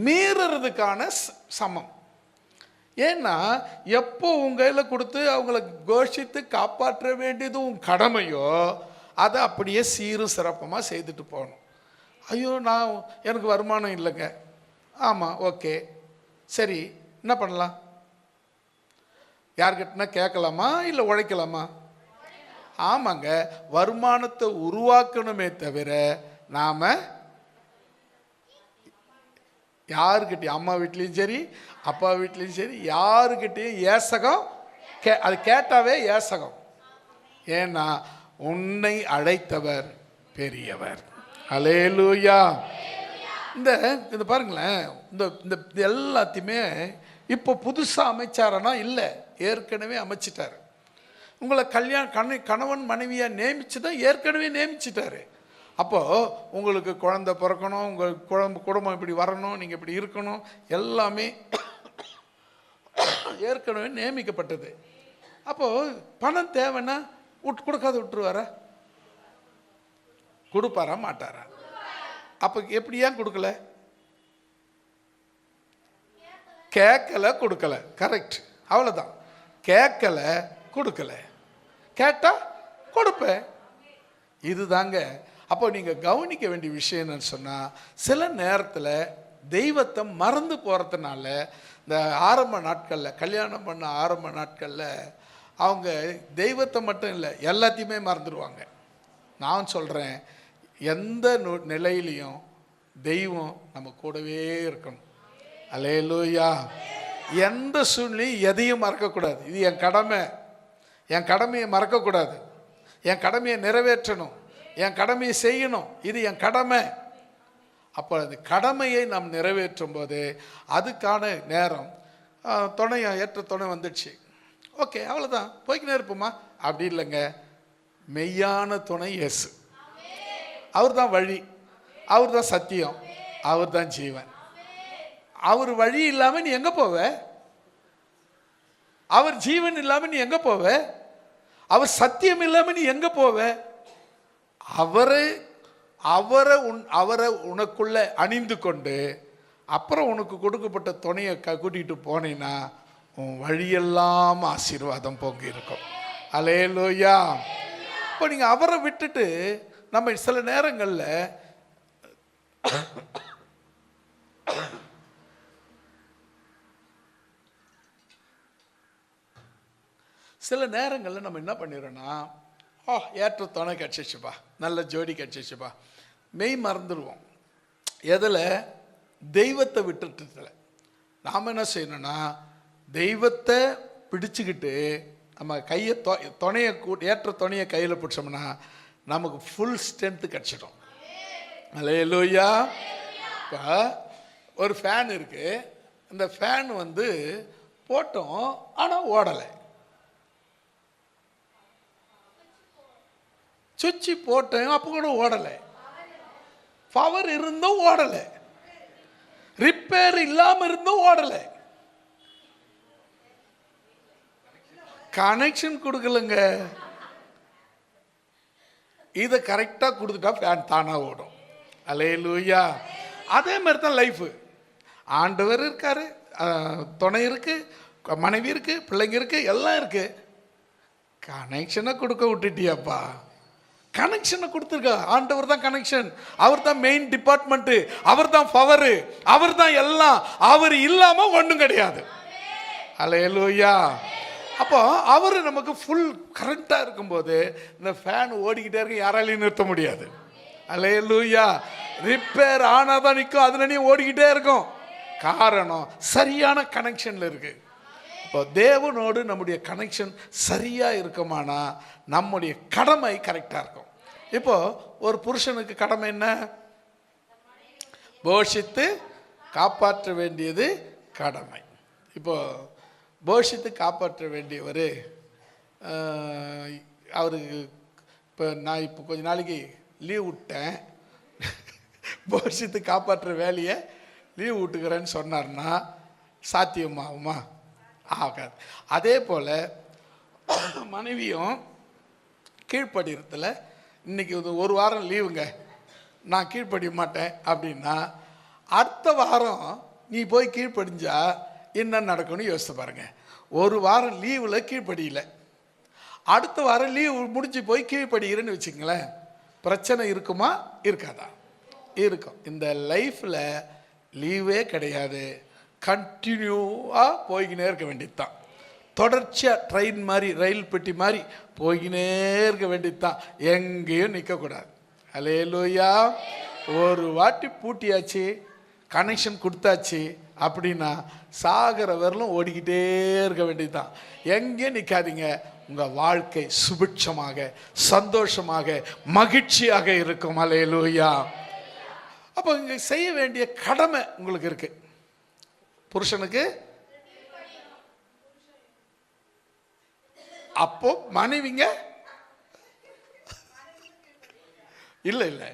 மீறதுக்கான சமம். ஏன்னா எப்போ உங்க கையில் கொடுத்து அவங்கள கோஷித்து காப்பாற்ற வேண்டியது உன் கடமையோ அதை அப்படியே சீரும் சிறப்பமாக செய்துட்டு போகணும். ஐயோ எனக்கு வருமானம் இல்லைங்க. ஆமாம், ஓகே, சரி, என்ன பண்ணலாம்? யார்கிட்டனா கேட்கலாமா இல்லை உழைக்கலாமா? ஆமாங்க, வருமானத்தை உருவாக்கணுமே தவிர நாம யாருக்கிட்டையும், அம்மா வீட்லேயும் சரி அப்பா வீட்லேயும் சரி யாருக்கிட்டையும் ஏசகம் அது கேட்டாவே ஏசகம். ஏன்னா உன்னை அழைத்தவர் பெரியவர். அல்லேலூயா. இந்த பாருங்களேன், இந்த எல்லாத்தையுமே இப்போ புதுசாக அமைச்சாரனா இல்லை, ஏற்கனவே அமைச்சிட்டாரு. உங்களை கணவன் மனைவியாக நியமிச்சுதான் ஏற்கனவே நியமிச்சிட்டாரு. அப்போது உங்களுக்கு குழந்தை பிறக்கணும், உங்கள் குடும்பம் இப்படி வரணும், நீங்கள் இப்படி இருக்கணும், எல்லாமே ஏற்கனவே நியமிக்கப்பட்டது. அப்போது பணம் தேவைன்னா கொடுக்காத விட்டுருவாரா? கொடுப்பாரா மாட்டாரா? அப்போ எப்படி ஏன் கொடுக்கல? கேட்கல, கொடுக்கல. கரெக்ட், அவ்வளோதான். கேட்கல, கொடுக்கல. கேட்டா கொடுப்பேன். இதுதாங்க. அப்போ நீங்கள் கவனிக்க வேண்டிய விஷயம் என்னன்னு சொன்னால், சில நேரத்தில் தெய்வத்தை மறந்து போகிறதுனால இந்த ஆரம்ப நாட்களில், கல்யாணம் பண்ண ஆரம்ப நாட்களில் அவங்க தெய்வத்தை மட்டும் இல்லை எல்லாத்தையுமே மறந்துடுவாங்க. நான் சொல்கிறேன், எந்த நிலையிலையும் தெய்வம் நம்ம கூடவே இருக்கணும். அல்லேலூயா. எந்த சூழ்நிலையும் எதையும் மறக்கக்கூடாது. இது என் கடமை, என் கடமையை மறக்கக்கூடாது, என் கடமையை நிறைவேற்றணும், என் கடமையை செய்யணும், இது என் கடமை. அப்போ அது கடமையை நாம் நிறைவேற்றும் போது அதுக்கான நேரம் ஏற்ற துணை வந்துடுச்சு, ஓகே அவ்வளோதான், போய்க்கினே இருப்போமா? அப்படி இல்லைங்க. மெய்யான துணை இயேசு. அவர் தான் வழி, அவர் தான் சத்தியம், அவர் தான் ஜீவன். அவர் வழி இல்லாமல் நீ எங்கே போவ? அவர் ஜீவன் இல்லாமல் நீ எங்கே போவ? அவர் சத்தியம் இல்லாமல் நீ எங்கே போவ? அவரை உனக்குள்ள அணிந்து கொண்டு அப்புறம் உனக்கு கொடுக்கப்பட்ட துணையை கூட்டிகிட்டு போனீன்னா உன் வழியெல்லாம் ஆசீர்வாதம் பொங்கி இருக்கும். அல்லேலூயா. இப்போ நீங்கள் அவரை விட்டுட்டு நம்ம சில நேரங்களில் நம்ம என்ன பண்ணிடுறோன்னா, ஏற்ற துணை கிடச்சிச்சுப்பா, நல்ல ஜோடி கிடச்சிச்சுப்பா, மெய் மறந்துடுவோம். எதில்? தெய்வத்தை விட்டுட்டதில்லை. நாம் என்ன செய்யணும்னா, தெய்வத்தை பிடிச்சிக்கிட்டு நம்ம கையை துணையை ஏற்ற துணையை கையில் பிடிச்சோம்னா நமக்கு ஃபுல் ஸ்ட்ரென்த்து கிடச்சிடும். அல்லேலூயா. இப்போ ஒரு ஃபேன் இருக்குது, இந்த ஃபேன் போட்டோம் ஆனால் ஓடலை, சுவிட்சு போட்டேன் அப்போ கூட ஓடலை, பவர் இருந்தும் ஓடலை, ரிப்பேர் இல்லாமல் இருந்தும் ஓடலை, கனெக்ஷன் கொடுக்கலங்க. இதை கரெக்டாக கொடுத்துட்டா ஃபேன் தானாக ஓடும். அல்லேலூயா. அதே மாதிரி தான் லைஃபு. ஆண்டவர் இருக்காரு, துணை இருக்கு, மனைவி இருக்கு, பிள்ளைங்க இருக்கு, எல்லாம் இருக்கு. கனெக்ஷனை கொடுக்க விட்டுட்டியாப்பா. கனெக்ஷனை கொடுத்துருக்கா. ஆண்டவர் தான் கனெக்ஷன், அவர் தான் மெயின் டிபார்ட்மெண்ட்டு, அவர் தான் பவரு, அவர் தான் எல்லாம். அவர் இல்லாமல் ஒன்றும் கிடையாது. அல்லேலூயா. அப்போ அவர் நமக்கு ஃபுல் கரண்ட்டாக இருக்கும்போது இந்த ஃபேன் ஓடிக்கிட்டே இருக்கு, யாராலையும் நிறுத்த முடியாது. அல்லேலூயா. ரிப்பேர் ஆனால் தான் நிற்கும், அதில் நீ ஓடிக்கிட்டே இருக்கும். காரணம் சரியான கனெக்ஷனில் இருக்கு. இப்போ தேவனோடு நம்முடைய கனெக்ஷன் சரியாக இருக்குமானா நம்முடைய கடமை கரெக்டாக இருக்கும். இப்போ ஒரு புருஷனுக்கு கடமை என்ன? போஷித்து காப்பாற்ற வேண்டியது கடமை. இப்போ போஷித்து காப்பாற்ற வேண்டியவர் அவருக்கு நான் இப்போ கொஞ்ச நாளைக்கு லீவ் விட்டேன், போஷித்து காப்பாற்ற வேலையை லீவ் விட்டுக்கிறேன்னு சொன்னார்னா சாத்தியமாகுமா? ஆகாது. அதே போல் மனைவியும் கீழ்ப்படுறதில் இன்றைக்கி ஒரு வாரம் லீவுங்க, நான் கீழ்ப்படிய மாட்டேன் அப்படின்னா அடுத்த வாரம் நீ போய் கீழ்ப்படிஞ்சா என்ன நடக்கும்னு யோசித்து பாருங்க. ஒரு வாரம் லீவில் கீழ்ப்படியில, அடுத்த வாரம் லீவ் முடிஞ்சு போய் கீழ்ப்படுகிறேன்னு வச்சுங்களேன், பிரச்சனை இருக்குமா இருக்காதா? இருக்கும். இந்த லைஃப்பில் லீவே கிடையாது, கண்டினியூவாக போய்கினே இருக்க வேண்டியது தான். தொடர்ச்சியாக ட்ரெயின் மாதிரி, ரயில் பெட்டி மாதிரி போய்கினே இருக்க வேண்டியது தான், எங்கேயும் நிற்கக்கூடாது. அல்லேலூயா. ஒரு வாட்டி பூட்டியாச்சு, கனெக்ஷன் கொடுத்தாச்சு அப்படின்னா சாகர வரலும் ஓடிக்கிட்டே இருக்க வேண்டியது தான். எங்கேயும் நிற்காதீங்க. உங்கள் வாழ்க்கை சுபிட்சமாக, சந்தோஷமாக, மகிழ்ச்சியாக இருக்கும். அல்லேலூயா. அப்போ இங்கே செய்ய வேண்டிய கடமை உங்களுக்கு இருக்கு. புருஷனுக்கு, அப்போ மனைவிங்க இல்லை இல்லை,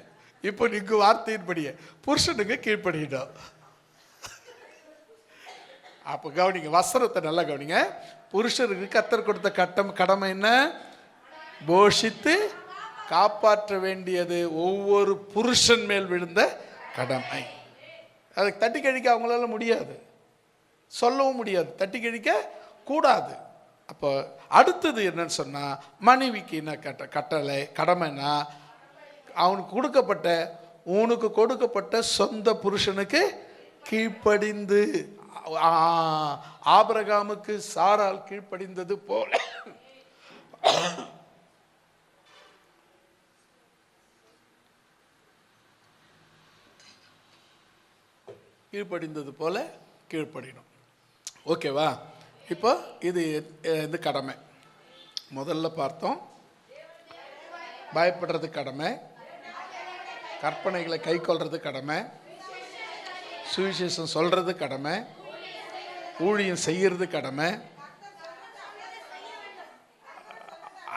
இப்போ நீங்க வார்த்தையின்படியே புருஷனுக்கு கீழ்ப்படியிடும். அப்போ கவனிங்க, வசனத்தை நல்லா கவனிங்க. புருஷனுக்கு கர்த்தர் கொடுத்த கடமை என்ன? போஷித்து காப்பாற்ற வேண்டியது ஒவ்வொரு புருஷன் மேல் விழுந்த கடமை. அதுக்கு தட்டி கழிக்க அவங்களால முடியாது, சொல்லவும் முடியாது, தட்டி கழிக்க கூடாது. அப்போ அடுத்தது என்னன்னு சொன்னால், மனைவிக்கு என்ன கட்டளை கடமைன்னா, உனக்கு கொடுக்கப்பட்ட சொந்த புருஷனுக்கு கீழ்ப்படிந்து, ஆபிரகாமுக்கு சாரால் கீழ்ப்படிந்தது போல கீழ்ப்படிந்தது போல கீழ்ப்படியணும். ஓகேவா? இப்போ இது கடமை. முதல்ல பார்த்தோம், பயப்படுறது கடமை, கற்பனைகளை கை கொள்றது கடமை, சுவிசேஷம் சொல்றது கடமை, ஊழியம் செய்யறது கடமை.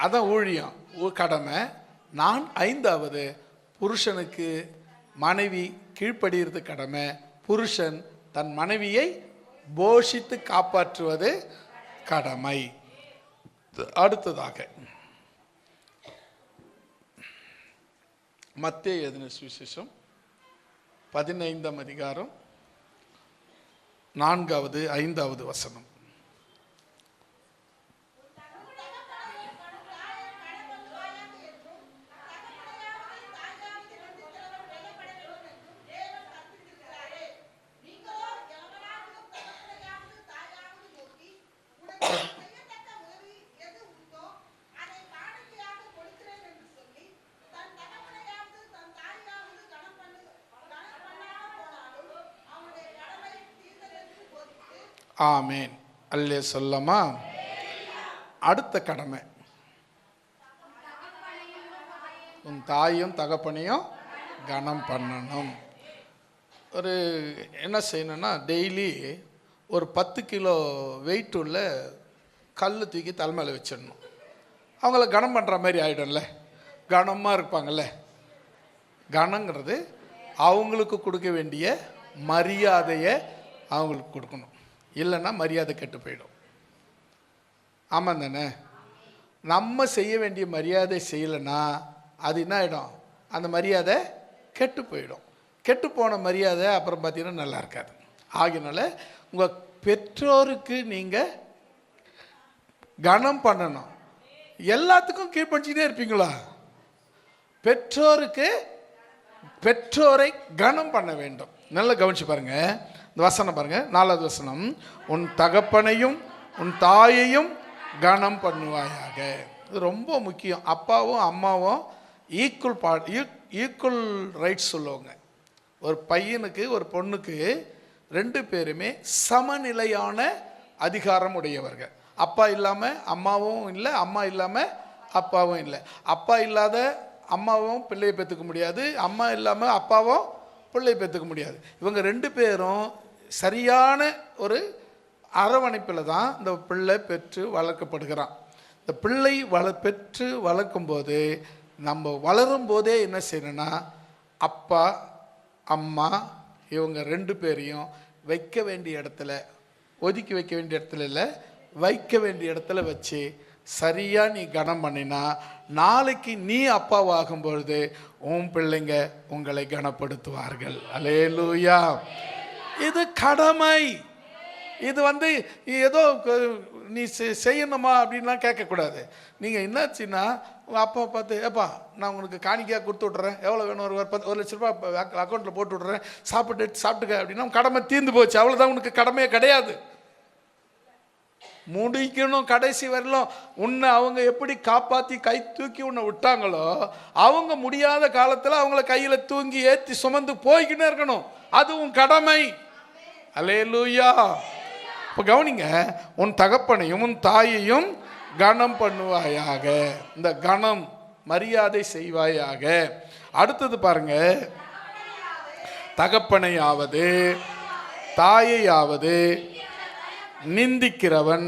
அதான் ஊழியம் கடமை. நான் 5வது, புருஷனுக்கு மனைவி கீழ்ப்படிகிறது கடமை. புருஷன் தன் மனைவியை போஷித்து காப்பாற்றுவது கடமை. அடுத்ததாக மத்தேயு எழுதின சுவிசேஷம் 15ஆம் அதிகாரம் 4வது 5வது வசனம். ஆமேன். அல்லே சொல்லமா. அடுத்த கடமை, உன் தாயும் தகப்பனையும் கனம் பண்ணணும். ஒரு என்ன செய்யணும்னா, டெய்லி ஒரு 10 கிலோ வெயிட் உள்ள கல் தூக்கி தலைமையில் வச்சிடணும். அவங்கள கனம் பண்ணுற மாதிரி ஆகிடும்ல, கனமாக இருப்பாங்கள்ல. கனங்கிறது அவங்களுக்கு கொடுக்க வேண்டிய மரியாதையை அவங்களுக்கு கொடுக்கணும். இல்லைன்னா மரியாதை கெட்டு போயிடும். ஆமாம் தானே? நம்ம செய்ய வேண்டிய மரியாதை செய்யலைன்னா அது என்ன ஆகிடும்? அந்த மரியாதை கெட்டு போயிடும். கெட்டு போன மரியாதை அப்புறம் பார்த்தீங்கன்னா நல்லா இருக்காது. ஆகினால உங்கள் பெற்றோருக்கு நீங்கள் கனம் பண்ணணும். எல்லாத்துக்கும் கீழ்ப்படிச்சுட்டே இருப்பீங்களா? பெற்றோரை கனம் பண்ண வேண்டும். நல்லா கவனிச்சு பாருங்க. இந்த வசனம் பாருங்க, 4வது வசனம். உன் தகப்பனையும் உன் தாயையும் கனம் பண்ணுவாயாக. இது ரொம்ப முக்கியம். அப்பாவும் அம்மாவும் ஈக்குவல் ரைட்ஸ் சொல்லுவாங்க. ஒரு பையனுக்கு ஒரு பொண்ணுக்கு 2 பேருமே சமநிலையான அதிகாரம் உடையவர்கள். அப்பா இல்லாமல் அம்மாவும் இல்லை, அம்மா இல்லாமல் அப்பாவும் இல்லை. அப்பா இல்லாத அம்மாவும் பிள்ளையை பெற்றுக்க முடியாது, அம்மா இல்லாமல் அப்பாவும் பிள்ளை பெற்றுக்க முடியாது. இவங்க 2 பேரும் சரியான ஒரு அரவணைப்பில் தான் இந்த பிள்ளை பெற்று வளர்க்கப்படுகிறான். இந்த பிள்ளை பெற்று வளர்க்கும்போது நம்ம வளரும் போதே என்ன செய்யணும்னா, அப்பா அம்மா இவங்க 2 பேரையும் வைக்க வேண்டிய இடத்துல, ஒதுக்கி வைக்க வேண்டிய இடத்துல இல்லை, வைக்க வேண்டிய இடத்துல வச்சு சரியாக நீ கனம் பண்ணினா, நாளைக்கு நீ அப்பாவாகும் பொழுது உன் பிள்ளைங்க உங்களை கனப்படுத்துவார்கள். அல்லேலூயா. இது கடமை. இது ஏதோ நீ செய்யணுமா அப்படின்லாம் கேட்கக்கூடாது. நீங்கள் என்னாச்சுன்னா, உங்கள் அப்பா பார்த்து, ஏப்பா நான் உங்களுக்கு காணிக்கையாக கொடுத்து விட்றேன், எவ்வளோ வேணும், ஒரு 1 லட்ச ரூபா அக்கௌண்ட்டில் போட்டு விட்றேன், சாப்பிட்டுக்க அப்படின்னா கடமை தீர்ந்து போச்சு. அவ்வளோதான், உனக்கு கடமையே கிடையாது. முடிக்கணும் கடைசி வரலும். உன்னை அவங்க எப்படி காப்பாற்றி கை தூக்கி உன்னை விட்டாங்களோ, அவங்க முடியாத காலத்தில் அவங்கள கையில் தூங்கி ஏற்றி சுமந்து போய்கிட்டே இருக்கணும். அதுவும் கடமை. அல்லேலூயா. இப்போ கவனிங்க, உன் தகப்பனையும் உன் தாயையும் கனம் பண்ணுவாயாக. இந்த கனம் மரியாதை செய்வாயாக. அடுத்தது பாருங்க, தகப்பனையாவது தாயையாவது நிந்திக்கிறவன்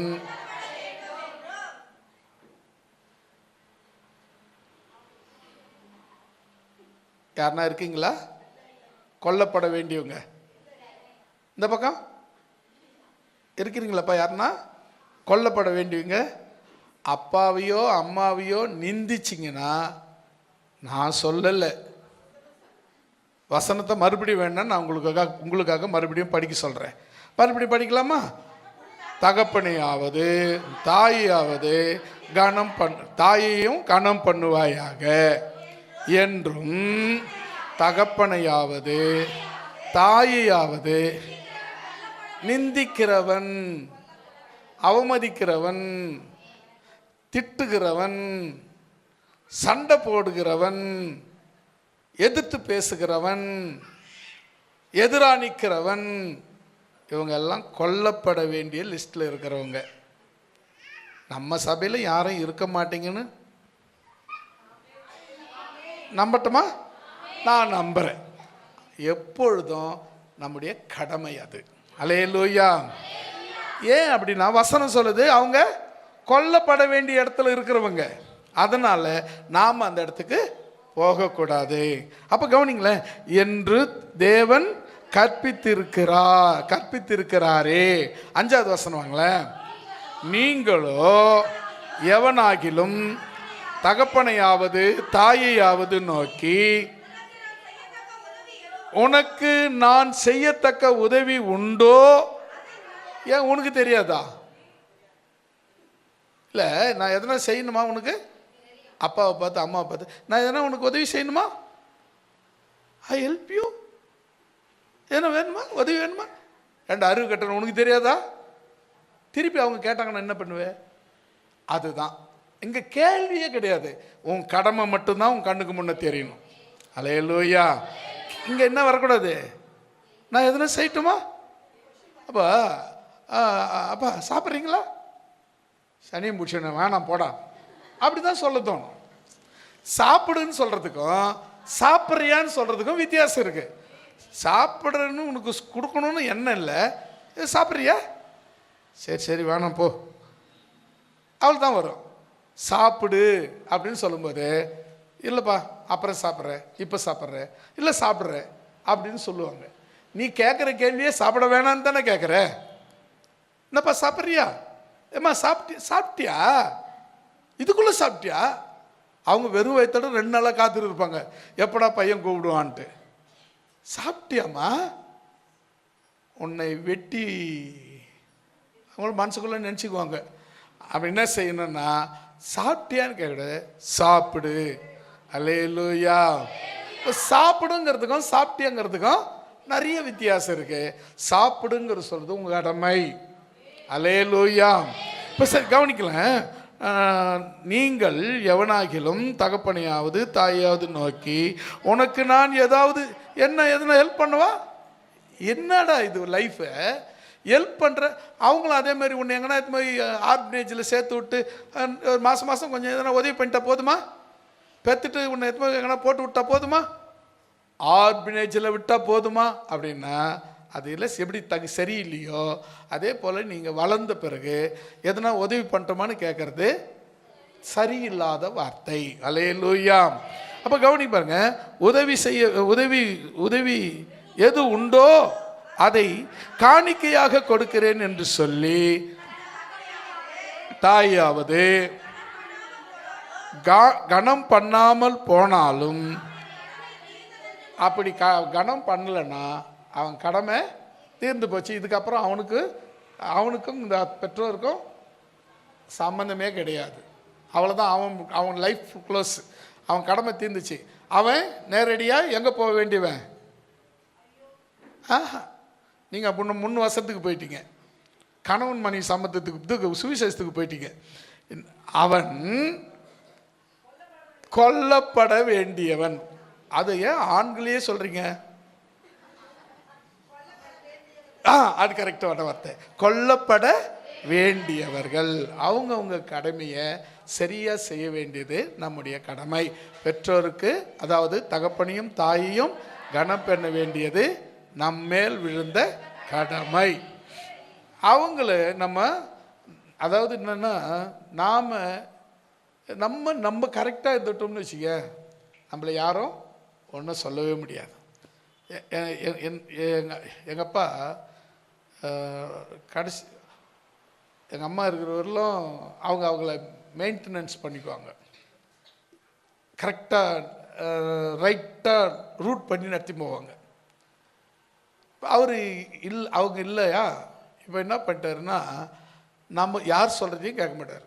யாருன்னா இருக்கீங்களா? கொல்லப்பட வேண்டியவங்க இந்த பக்கம் இருக்கிறீங்களாப்பா? யாருன்னா கொல்லப்பட வேண்டியவங்க அப்பாவையோ அம்மாவையோ நிந்திச்சிங்கன்னா, நான் சொல்லலை, வசனத்தை மறுபடியும் வேணா நான் உங்களுக்காக மறுபடியும் படிக்க சொல்கிறேன். மறுபடியும் படிக்கலாமா? தகப்பனையாவது தாயையாவது தாயையும் கனம் பண்ணுவாயாக என்றும், தகப்பனையாவது தாயையாவது நிந்திக்கிறவன், அவமதிக்கிறவன், திட்டுகிறவன், சண்டை போடுகிறவன், எதிர்த்து பேசுகிறவன், எதிராக நிற்கிறவன், இவங்க எல்லாம் கொல்லப்பட வேண்டிய லிஸ்ட்டில் இருக்கிறவங்க. நம்ம சபையில் யாரும் இருக்க மாட்டீங்கன்னு நம்பட்டுமா? நான் நம்புகிறேன். எப்பொழுதும் நம்முடைய கடமை அது. அல்லேலூயா. ஏன் அப்படின்னா வசனம் சொல்லுது அவங்க கொல்லப்பட வேண்டிய இடத்துல இருக்கிறவங்க. அதனால நாம் அந்த இடத்துக்கு போகக்கூடாது. அப்போ கவனிங்களேன், என்று தேவன் கற்பித்திருக்கிறாரே. 5வது வசனம் வாங்களேன். நீங்களோ எவனாகிலும் தகப்பனையாவது தாயையாவது நோக்கி, உனக்கு நான் செய்யத்தக்க உதவி உண்டோ? ஏன் உனக்கு தெரியாதா? இல்லை, நான் எதனா செய்யணுமா உனக்கு? அப்பாவை பார்த்து அம்மாவை பார்த்து நான் எதனா உனக்கு உதவி செய்யணுமா? I help you. என்ன வேணுமா? உதவி வேணுமா? 2 அறிவு கட்டணும், உனக்கு தெரியாதா? திருப்பி அவங்க கேட்டாங்கன்னா என்ன பண்ணுவேன்? அதுதான் இங்கே கேள்வியே கிடையாது. உன் கடமை மட்டும்தான் உன் கண்ணுக்கு முன்னே தெரியணும். அல்லேலூயா. இங்கே என்ன வரக்கூடாது? நான் எதுனா செய்யட்டுமா? அப்பா அப்பா சாப்பிட்றீங்களா? சனியை முடிச்சு வேணாம் போடா, அப்படி தான் சொல்ல தோணும். சாப்பிடுன்னு சொல்கிறதுக்கும் சாப்பிட்றியான்னு சொல்கிறதுக்கும் வித்தியாசம் இருக்குது. சாப்பிட்றன்னு உனக்கு கொடுக்கணும்னு எண்ணம் இல்லை, சாப்பிட்றியா? சரி சரி வேணாம் போ, அவள் தான் வரும். சாப்பிடு அப்படின்னு சொல்லும்போது, இல்லைப்பா அப்புறம் சாப்பிட்றேன், இப்போ சாப்பிட்றேன், இல்லை சாப்பிட்றேன் அப்படின்னு சொல்லுவாங்க. நீ கேட்குற கேள்வியே சாப்பிட வேணான்னு தானே கேட்குற. என்னப்பா சாப்பிட்றியா? ஏம்மா சாப்பிட்டியா? இதுக்குள்ளே சாப்பிட்டியா? அவங்க வெறும் வயிற்றோட 2 நாளாக காத்துட்டு இருப்பாங்க, எப்படா பையன் கூப்பிடுவான்ட்டு. சாப்பிட்டியாம்மா? உன்னை வெட்டி அவங்கள மனசுக்குள்ளே நினச்சிக்குவாங்க. அப்படி என்ன செய்யணும்னா, சாப்பிட்டியான்னு கேட்குறது, சாப்பிடு. அல்லேலூயா. இப்போ சாப்பிடுங்கிறதுக்கும் சாப்பிட்டியாங்கிறதுக்கும் நிறைய வித்தியாசம் இருக்குது. சாப்பிடுங்கிற சொல்கிறது உங்கள் கடமை. அல்லேலூயா. இப்போ சரி கவனிக்கலாம். நீங்கள் எவனாகிலும் தகப்பனையாவது தாயாவது நோக்கி, உனக்கு நான் ஏதாவது எதனா ஹெல்ப் பண்ணவா? என்னடா இது லைஃபை ஹெல்ப் பண்ணுற. அவங்களும் அதே மாதிரி உன்னை எங்கன்னா இது மாதிரி ஆர்கனைஜில் சேர்த்து விட்டு மாதம் கொஞ்சம் எதனா உதவி பண்ணிட்டா போதுமா? பெற்றுட்டு உன்னை எது எங்கன்னா போட்டு விட்டா போதுமா? ஆர்கனைஜில் விட்டால் போதுமா? அப்படின்னா அது இல்லை. எப்படி சரியில்லையோ அதே போல் நீங்கள் வளர்ந்த பிறகு எதனா உதவி பண்ணிட்டோமான்னு கேட்குறது சரியில்லாத வார்த்தை. அல்லேலூயா. அப்போ கவனி பாருங்க, உதவி எது உண்டோ அதை காணிக்கையாக கொடுக்கிறேன் என்று சொல்லி தாயாவது கணம் பண்ணாமல் போனாலும், அப்படி கணம் பண்ணலைன்னா அவன் கடமை தீர்ந்து போச்சு. இதுக்கப்புறம் அவனுக்கும் இந்த பெற்றோருக்கும் சம்பந்தமே கிடையாது. அவ்வளோதான், அவன் லைஃப் க்ளோஸ். அவன் கடமை தீர்ந்துச்சு. அவன் நேரடியாக எங்கே போக வேண்டியவன்? நீங்கள் அப்போ 3 வருஷத்துக்கு போயிட்டீங்க, கணவன் மனைவி சம்பந்தத்துக்கு சுவிசேஷத்துக்கு போயிட்டீங்க. அவன் கொல்லப்பட வேண்டியவன். அது ஏன் ஆண்களையே சொல்றீங்க? அது கரெக்டான வார்த்தை. கொல்லப்பட வேண்டியவர்கள். அவங்க கடமையை சரியா செய்ய வேண்டியது நம்முடைய கடமை. பெற்றோருக்கு, அதாவது தகப்பனையும் தாயையும் கனம் பண்ண வேண்டியது நம்மேல் விழுந்த கடமை. அவங்கள நம்ம, அதாவது என்னன்னா, நம்ம கரெக்டாக இருந்துட்டோம்னு வச்சுக்க, நம்மளை யாரும் ஒன்றும் சொல்லவே முடியாது. எங்கள் அப்பா கடைசி எங்கள் அம்மா இருக்கிறவர்களும் அவங்கள மெயின்டெனன்ஸ் பண்ணிக்குவாங்க. கரெக்டாக ரைட்டாக ரூட் பண்ணி நடத்தி போவாங்க. அவங்க இல்லையா, இப்போ என்ன பண்ணிட்டாருன்னா, நம்ம யார் சொல்கிறதையும் கேட்க மாட்டார்.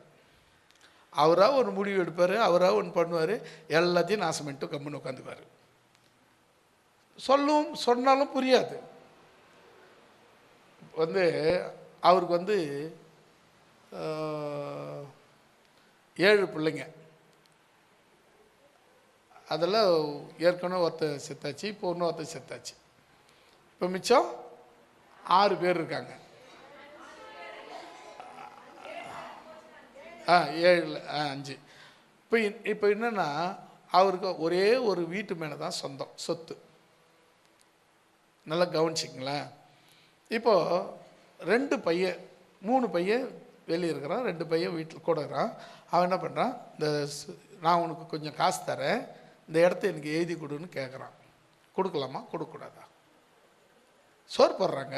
அவராக ஒரு முடிவு எடுப்பார், அவராக ஒன்று பண்ணுவார், எல்லாத்தையும் நாசம் பண்ணிட்டு கம்முன்னு உட்காந்துக்குவார். சொன்னாலும் புரியாது. அவருக்கு 7 பிள்ளைங்க. அதில் ஏற்கனவே ஒருத்தர் செத்தாச்சு, இப்போ ஒன்று ஒருத்தர் செத்தாச்சு. இப்போ மிச்சம் 6 பேர் இருக்காங்க. 7 5. இப்போ என்னன்னா அவருக்கு ஒரே ஒரு வீட்டு மேலே தான் சொத்து. நல்லா கவனிச்சிங்களேன். இப்போது 2 பையன் 3 பையன் வெளியே இருக்கிறான், 2 பையன் வீட்டில் கூட இருக்கிறான். அவன் என்ன பண்ணுறான், நான் உனக்கு கொஞ்சம் காசு தரேன், இந்த இடத்த எனக்கு எழுதி கொடுன்னு கேட்குறான். கொடுக்கலாமா கொடுக்கக்கூடாதா? சோறு போடுறாங்க.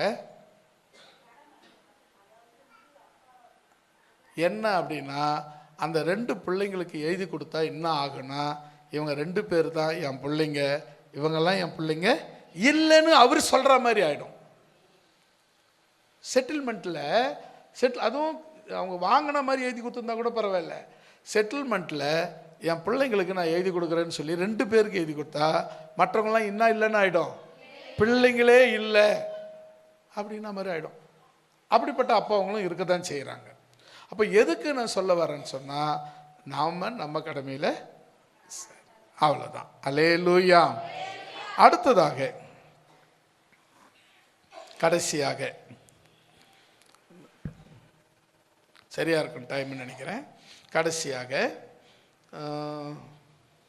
என்ன அப்படின்னா அந்த 2 பிள்ளைங்களுக்கு எழுதி கொடுத்தா என்ன ஆகுனா, இவங்க 2 பேர் தான் என் பிள்ளைங்க, இவங்கெல்லாம் என் பிள்ளைங்க இல்லைன்னு அவர் சொல்கிற மாதிரி ஆகிடும். செட்டில்மெண்ட்டில் அதுவும் அவங்க வாங்கின மாதிரி எழுதி கொடுத்துருந்தா கூட பரவாயில்ல. செட்டில்மெண்ட்டில் என் பிள்ளைங்களுக்கு நான் எழுதி கொடுக்குறேன்னு சொல்லி 2 பேருக்கு எழுதி கொடுத்தா மற்றவங்களாம் இன்னும் இல்லைன்னு ஆகிடும், பிள்ளைங்களே இல்லை அப்படின்னா மாதிரி ஆகிடும். அப்படிப்பட்ட அப்பாவங்களும் இருக்க தான் செய்கிறாங்க. அப்போ எதுக்கு நான் சொல்ல வரேன்னு சொன்னால், நம்ம கடமையில் அவ்வளோதான். அல்லேலூயா. அடுத்ததாக கடைசியாக சரியாக இருக்கும் டைம்னு நினைக்கிறேன். கடைசியாக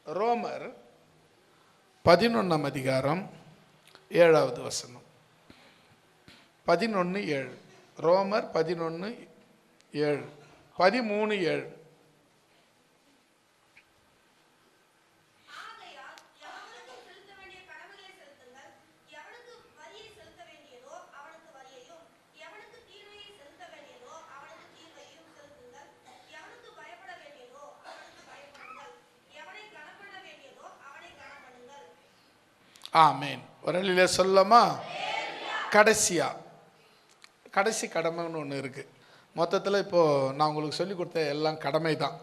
ரோமர் 11ஆம் அதிகாரம் 7வது வசனம். 11:7. ரோமர் 11:7 13:7. ஆமேன். ஒரு சொல்லமா? கடைசி கடமைன்னு ஒன்று இருக்குது. மொத்தத்தில் இப்போது நான் உங்களுக்கு சொல்லிக் கொடுத்த எல்லாம் கடமை தான்.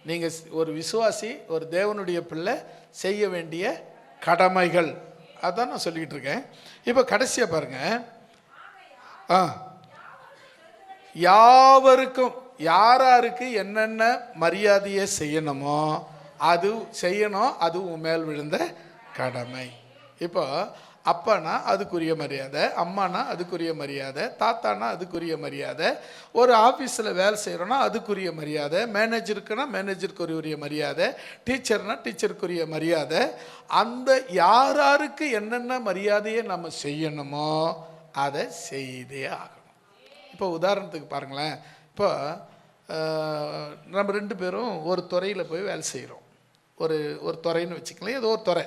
நீங்கள் ஒரு விசுவாசி, ஒரு தேவனுடைய பிள்ளை செய்ய வேண்டிய கடமைகள், அதான் நான் சொல்லிக்கிட்டு இருக்கேன். இப்போ கடைசியாக பாருங்கள், யாவருக்கும் யாராருக்கு என்னென்ன மரியாதையை செய்யணுமோ அது செய்யணும், அது உன் மேல் விழுந்த கடமை. இப்போ அப்பானா அதுக்குரிய மரியாதை, அம்மானா அதுக்குரிய மரியாதை, தாத்தானா அதுக்குரிய மரியாதை, ஒரு ஆஃபீஸில் வேலை செய்கிறோன்னா அதுக்குரிய மரியாதை, மேனேஜருக்குன்னா மேனேஜருக்குரிய மரியாதை, டீச்சர்னா டீச்சருக்குரிய மரியாதை. அந்த யாராருக்கு என்னென்ன மரியாதையை நம்ம செய்யணுமோ அதை செய்தே ஆகணும். இப்போ உதாரணத்துக்கு பாருங்களேன், இப்போ நம்ம 2 பேரும் ஒரு துறையில் போய் வேலை செய்கிறோம். ஒரு துறைன்னு வச்சுக்கலாம், ஏதோ ஒரு துறை.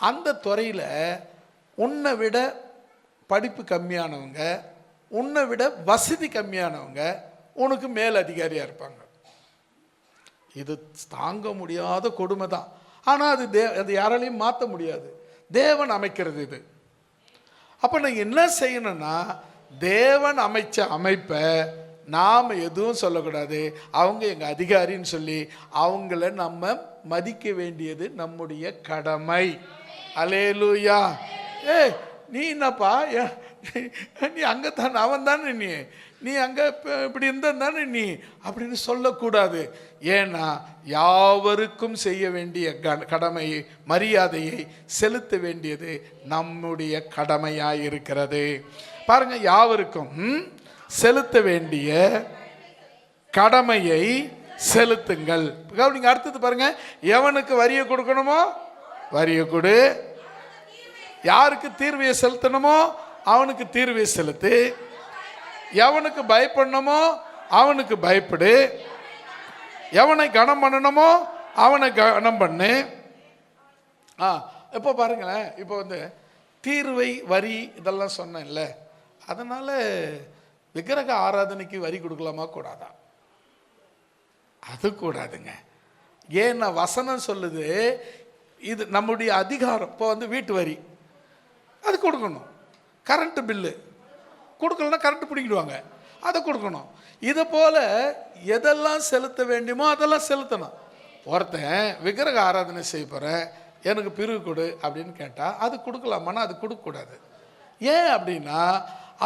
அந்த துறையில் உன்னை விட படிப்பு கம்மியானவங்க, உன்னை விட வசதி கம்மியானவங்க உனக்கு மேல் அதிகாரியாக இருப்பாங்க. இது தாங்க முடியாத கொடுமை தான். ஆனால் அது யாராலையும் மாற்ற முடியாது, தேவன் அமைக்கிறது இது. அப்போ நீங்கள் என்ன செய்யணும்னா, தேவன் அமைச்ச அமைப்பை நாம் எதுவும் சொல்லக்கூடாது. அவங்க எங்கள் அதிகாரின்னு சொல்லி அவங்கள நம்ம மதிக்க வேண்டியது நம்முடைய கடமை. அல்லேலூயா. நீ என்னப்பா, நீ அங்கே தானே, அவன் தானே, நீ அங்கே இப்படி இருந்தானே நீ அப்படின்னு சொல்லக்கூடாது. ஏன்னா யாவருக்கும் செய்ய வேண்டிய கடமையை, மரியாதையை செலுத்த வேண்டியது நம்முடைய கடமையாக இருக்கிறது. பாருங்க, யாவருக்கும் செலுத்த வேண்டிய கடமையை செலுத்துங்கள். நீங்க அடுத்தது பாருங்க, எவனுக்கு வரியை கொடுக்கணுமோ வரியை கொடு, யாருக்கு தீர்வையை செலுத்தணுமோ அவனுக்கு தீர்வையை செலுத்து, எவனுக்கு பயப்படணுமோ அவனுக்கு பயப்படு, எவனை கனம் பண்ணணுமோ அவனை கனம் பண்ணு. இப்போ பாருங்களேன், இப்போ தீர்வை வரி இதெல்லாம் சொன்னேன்ல, அதனால விக்கிரக ஆராதனைக்கு வரி கொடுக்கலாமா கூடாதா? அது கூடாதுங்க. ஏன்னா வசனம் சொல்லுது, இது நம்முடைய அதிகாரம். இப்போ வீட்டு வரி அது கொடுக்கணும், கரண்ட் பில்லு கொடுக்கலன்னா கரண்ட் பிடிக்கிடுவாங்க, அதை கொடுக்கணும். இதை போல் எதெல்லாம் செலுத்த வேண்டுமோ அதெல்லாம் செலுத்தணும். ஒருத்தன் விக்கிரக ஆராதனை செய்ய போகிறேன், எனக்கு பிரிவு கொடு அப்படின்னு கேட்டால் அது கொடுக்கலாமான்னா அது கொடுக்கக்கூடாது. ஏன் அப்படின்னா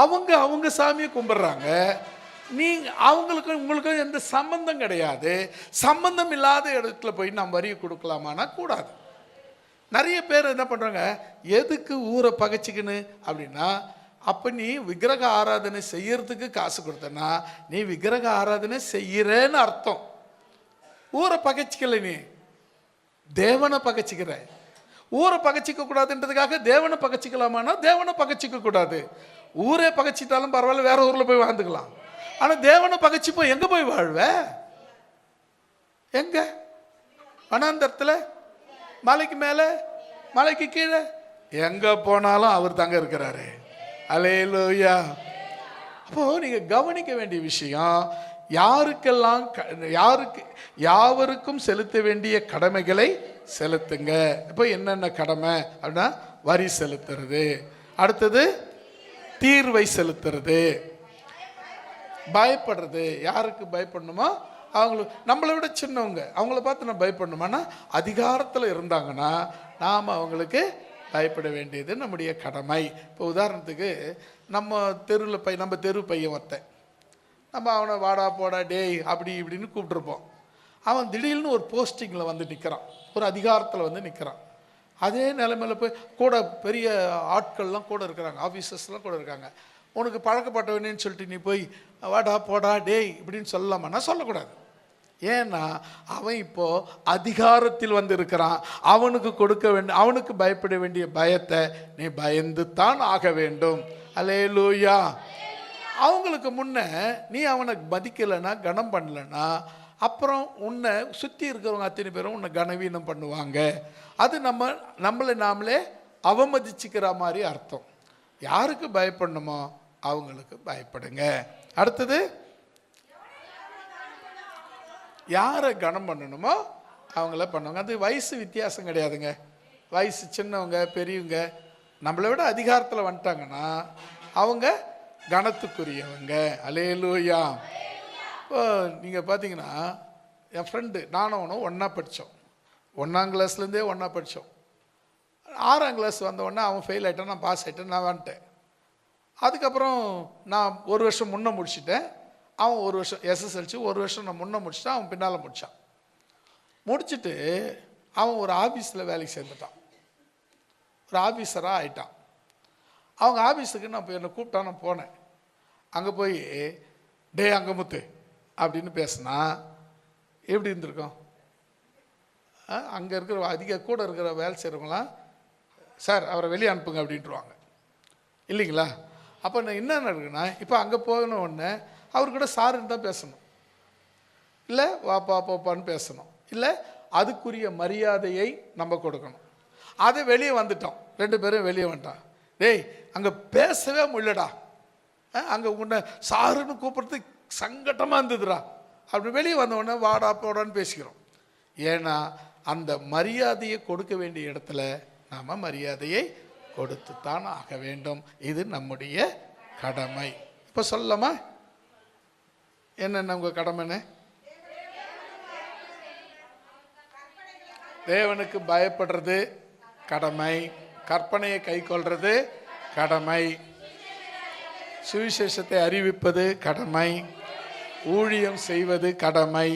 அவங்க சாமியை கும்பிட்றாங்க, அவங்களுக்கும் உங்களுக்கும் எந்த சம்பந்தம் கிடையாது. சம்பந்தம் இல்லாத இடத்துல போய் நம்ம வரியை கொடுக்கலாமான்னா கூடாது. நிறைய பேர் என்ன பண்ணுறாங்க, எதுக்கு ஊரை பகைச்சிக்கின்னு அப்படின்னா, அப்போ நீ விக்கிரக ஆராதனை செய்யறதுக்கு காசு கொடுத்தனா நீ விக்கிரக ஆராதனை செய்யறேன்னு அர்த்தம். ஊரை பகைச்சிக்கல, நீ தேவனை பகைச்சிக்கிற. ஊரை பகைச்சிக்க கூடாதுன்றதுக்காக தேவனை பகைச்சிக்கலாமான்னா தேவனை பகைச்சிக்க கூடாது. ஊரே பகைச்சிட்டாலும் பரவாயில்ல, வேற ஊரில் போய் வாழ்ந்துக்கலாம். ஆனால் தேவனை பகைச்சிப்போ எங்கே போய் வாழ்வ? எங்க? வனாந்தரத்தில், மலைக்கு மேலே, மலைக்கு கீழே, எங்கே போனாலும் அவர் தாங்க இருக்கிறாரு. அல்லேலூயா. அப்போ நீங்க கவனிக்க வேண்டிய விஷயம், யாருக்கெல்லாம் யாவருக்கும் செலுத்த வேண்டிய கடமைகளை செலுத்துங்க. இப்போ என்னென்ன கடமை அப்படின்னா, வரி செலுத்துறது, அடுத்தது தீர்வை செலுத்துறது, பயப்படுறது. யாருக்கு பயப்படணுமோ அவங்களுக்கு, நம்மளை விட சின்னவங்க, அவங்கள பார்த்து நம்ம பயப்படணுமானா அதிகாரத்தில் இருந்தாங்கன்னா நாம் அவங்களுக்கு பயப்பட வேண்டியது நம்முடைய கடமை. இப்போ உதாரணத்துக்கு நம்ம தெருவில் நம்ம தெரு பையன் ஒருத்தன், நம்ம அவனை வாடா போடா டேய் அப்படி இப்படின்னு கூப்பிட்ருப்போம். அவன் திடீர்னு ஒரு போஸ்டிங்கில் வந்து நிற்கிறான், ஒரு அதிகாரத்தில் வந்து நிற்கிறான். அதே நிலைமையில் போய் கூட பெரிய ஆட்கள்லாம் கூட இருக்கிறாங்க, ஆஃபீஸர்ஸ்லாம் கூட இருக்காங்க. உனக்கு பழக்கப்பட்டவனேன்னு சொல்லிட்டு நீ போய் வாடா போடா டேய் இப்படின்னு சொல்லலாமான்னா சொல்லக்கூடாது. ஏன்னா அவன் இப்போ அதிகாரத்தில் வந்து இருக்கிறான். அவனுக்கு கொடுக்க வேண்டிய, அவனுக்கு பயப்பட வேண்டிய பயத்தை நீ பயந்து தான் ஆக வேண்டும். அல்லேலூயா. அவங்களுக்கு முன்ன நீ அவனை மதிக்கலைன்னா, கனம் பண்ணலைன்னா, அப்புறம் உன்னை சுற்றி இருக்கிறவங்க அத்தனை பேரும் உன்னை கனவீனம் பண்ணுவாங்க. அது நம்மளை நாமளே அவமதிச்சுக்கிற மாதிரி அர்த்தம். யாருக்கு பயப்படணுமோ அவங்களுக்கு பயப்படுங்க. அடுத்தது, யாரை கனம் பண்ணணுமோ அவங்கள பண்ணுவாங்க. அது வயசு வித்தியாசம் கிடையாதுங்க. வயசு சின்னவங்க பெரியவங்க நம்மளை விட அதிகாரத்தில் வந்துட்டாங்கன்னா அவங்க கனத்துக்குரியவங்க. அல்லேலூயா. இப்போ நீங்கள் பார்த்தீங்கன்னா, என் ஃப்ரெண்டு நானும் அவனும் ஒன்றா படித்தோம். 1ஆம் கிளாஸ்லேருந்தே ஒன்றா படித்தோம். 6ஆம் கிளாஸ் வந்தவொடனே அவன் ஃபெயில் ஆகிட்டான், நான் பாஸ் ஆகிட்டேன், நான் வந்துட்டேன். அதுக்கப்புறம் நான் ஒரு வருஷம் முன்னே முடிச்சுட்டேன், அவன் ஒரு வருஷம் எஸ்எஸ்எல்சி ஒரு வருஷம் நான் முன்னே முடிச்சுட்டான், அவன் பின்னால் முடித்தான். முடிச்சுட்டு அவன் ஒரு ஆஃபீஸில் வேலைக்கு சேர்ந்துட்டான், ஒரு ஆஃபீஸராக ஆகிட்டான். அவங்க ஆஃபீஸுக்கு நான் என்னை கூப்பிட்டான், நான் போனேன். அங்கே போய் டே அங்கமுத்து அப்படின்னு பேசினா எப்படி இருந்திருக்கும்? அங்கே இருக்கிற கூட இருக்கிற வேலை செய்கிறவங்களாம் சார் அவரை வெளியே அனுப்புங்க அப்படின்ட்டுருவாங்க இல்லைங்களா? அப்போ நான் என்ன இருக்குன்னா, இப்போ அங்கே போகணும் ஒன்று அவர்கிட்ட சாருன்னு தான் பேசணும், இல்லை வாப்பா போப்பான்னு பேசணும், இல்லை அதுக்குரிய மரியாதையை நம்ம கொடுக்கணும். அதை வெளியே வந்துட்டோம், 2 பேரும் வெளியே வந்துட்டான். டேய் அங்கே பேசவே முடியலடா, அங்கே உன்னை சாருன்னு கூப்பிட்றதுக்கு சங்கட்டமாக இருந்ததுடா அப்படி வெளியே வந்தவுடனே வாடா போடான்னு பேசிக்கிறோம். ஏன்னா அந்த மரியாதையை கொடுக்க வேண்டிய இடத்துல நாம் மரியாதையை கொடுத்து தான் ஆக வேண்டும். இது நம்முடைய கடமை. இப்போ சொல்லலாமா என்னென்ன உங்கள் கடமைன்னு? தேவனுக்கு பயப்படுறது கடமை, கற்பனையை கை கொள்வது கடமை, சுவிசேஷத்தை அறிவிப்பது கடமை, ஊழியம் செய்வது கடமை.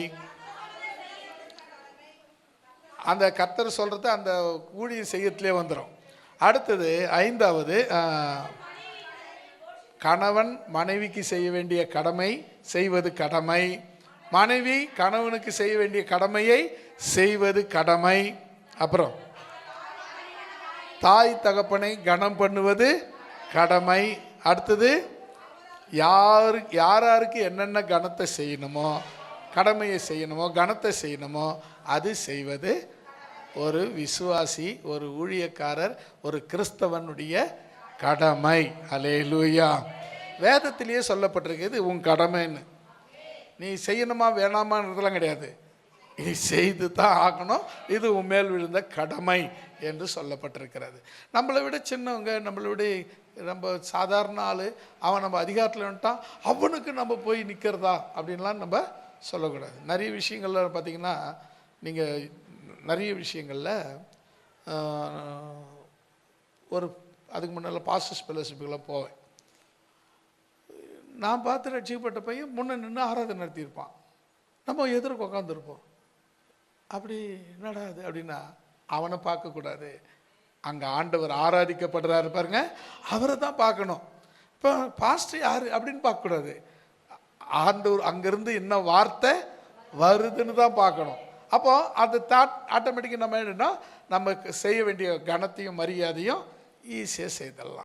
அந்த கர்த்தர் சொல்கிறது அந்த ஊழியம் செய்யறதுலேயே வந்துடும். அடுத்தது 5வது, கணவன் மனைவிக்கு செய்ய வேண்டிய கடமை செய்வது கடமை, மனைவி கணவனுக்கு செய்ய வேண்டிய கடமையை செய்வது கடமை. அப்புறம் தாய் தகப்பனை கனம் பண்ணுவது கடமை. அடுத்தது யாருக்கு என்னென்ன கனத்தை செய்யணுமோ, கடமையை செய்யணுமோ, கனத்தை செய்யணுமோ அது செய்வது ஒரு விசுவாசி, ஒரு ஊழியக்காரர், ஒரு கிறிஸ்தவனுடைய கடமை. அல்லேலூயா. வேதத்திலேயே சொல்லப்பட்டிருக்கிறது உன் கடமைன்னு. நீ செய்யணுமா வேணாமான்றதுலாம் கிடையாது, நீ செய்து தான் ஆகணும், இது உன் மேல் விழுந்த கடமை என்று சொல்லப்பட்டிருக்கிறது. நம்மளை விட சின்னவங்க, நம்மளை விட நம்ம சாதாரண ஆள், அவன் நம்ம அதிகாரத்தில் வந்துட்டான் அவனுக்கு நம்ம போய் நிற்கிறதா அப்படின்லாம் நம்ம சொல்லக்கூடாது. நிறைய விஷயங்களில் பார்த்திங்கன்னா, நீங்கள் நிறைய விஷயங்களில் ஒரு அதுக்கு முன்னால் பாஸ்டர்ஸ் ஃபெலோஷிப்புக்கெல்லாம் போவேன். நான் பார்த்து ரட்சிக்கப்பட்ட பையன் முன்னே நின்று ஆராதனை நடத்தியிருப்பான், நம்ம எதிர்க்க உட்காந்துருப்போம். அப்படி என்னடா அது அப்படின்னா, அவனை பார்க்கக்கூடாது. அங்கே ஆண்டவர் ஆராதிக்கப்படுறாரு பாருங்க, அவரை தான் பார்க்கணும். இப்போ பாஸ்டர் யார் அப்படின்னு பார்க்கக்கூடாது. ஆண்டவர் அங்கேருந்து என்ன வார்த்தை வருதுன்னு தான் பார்க்கணும். அப்போ அது ஆட்டோமேட்டிக்காக நம்ம என்னன்னா நமக்கு செய்ய வேண்டிய கனத்தையும் மரியாதையும் ஈஸியாக செய்தரலாம்.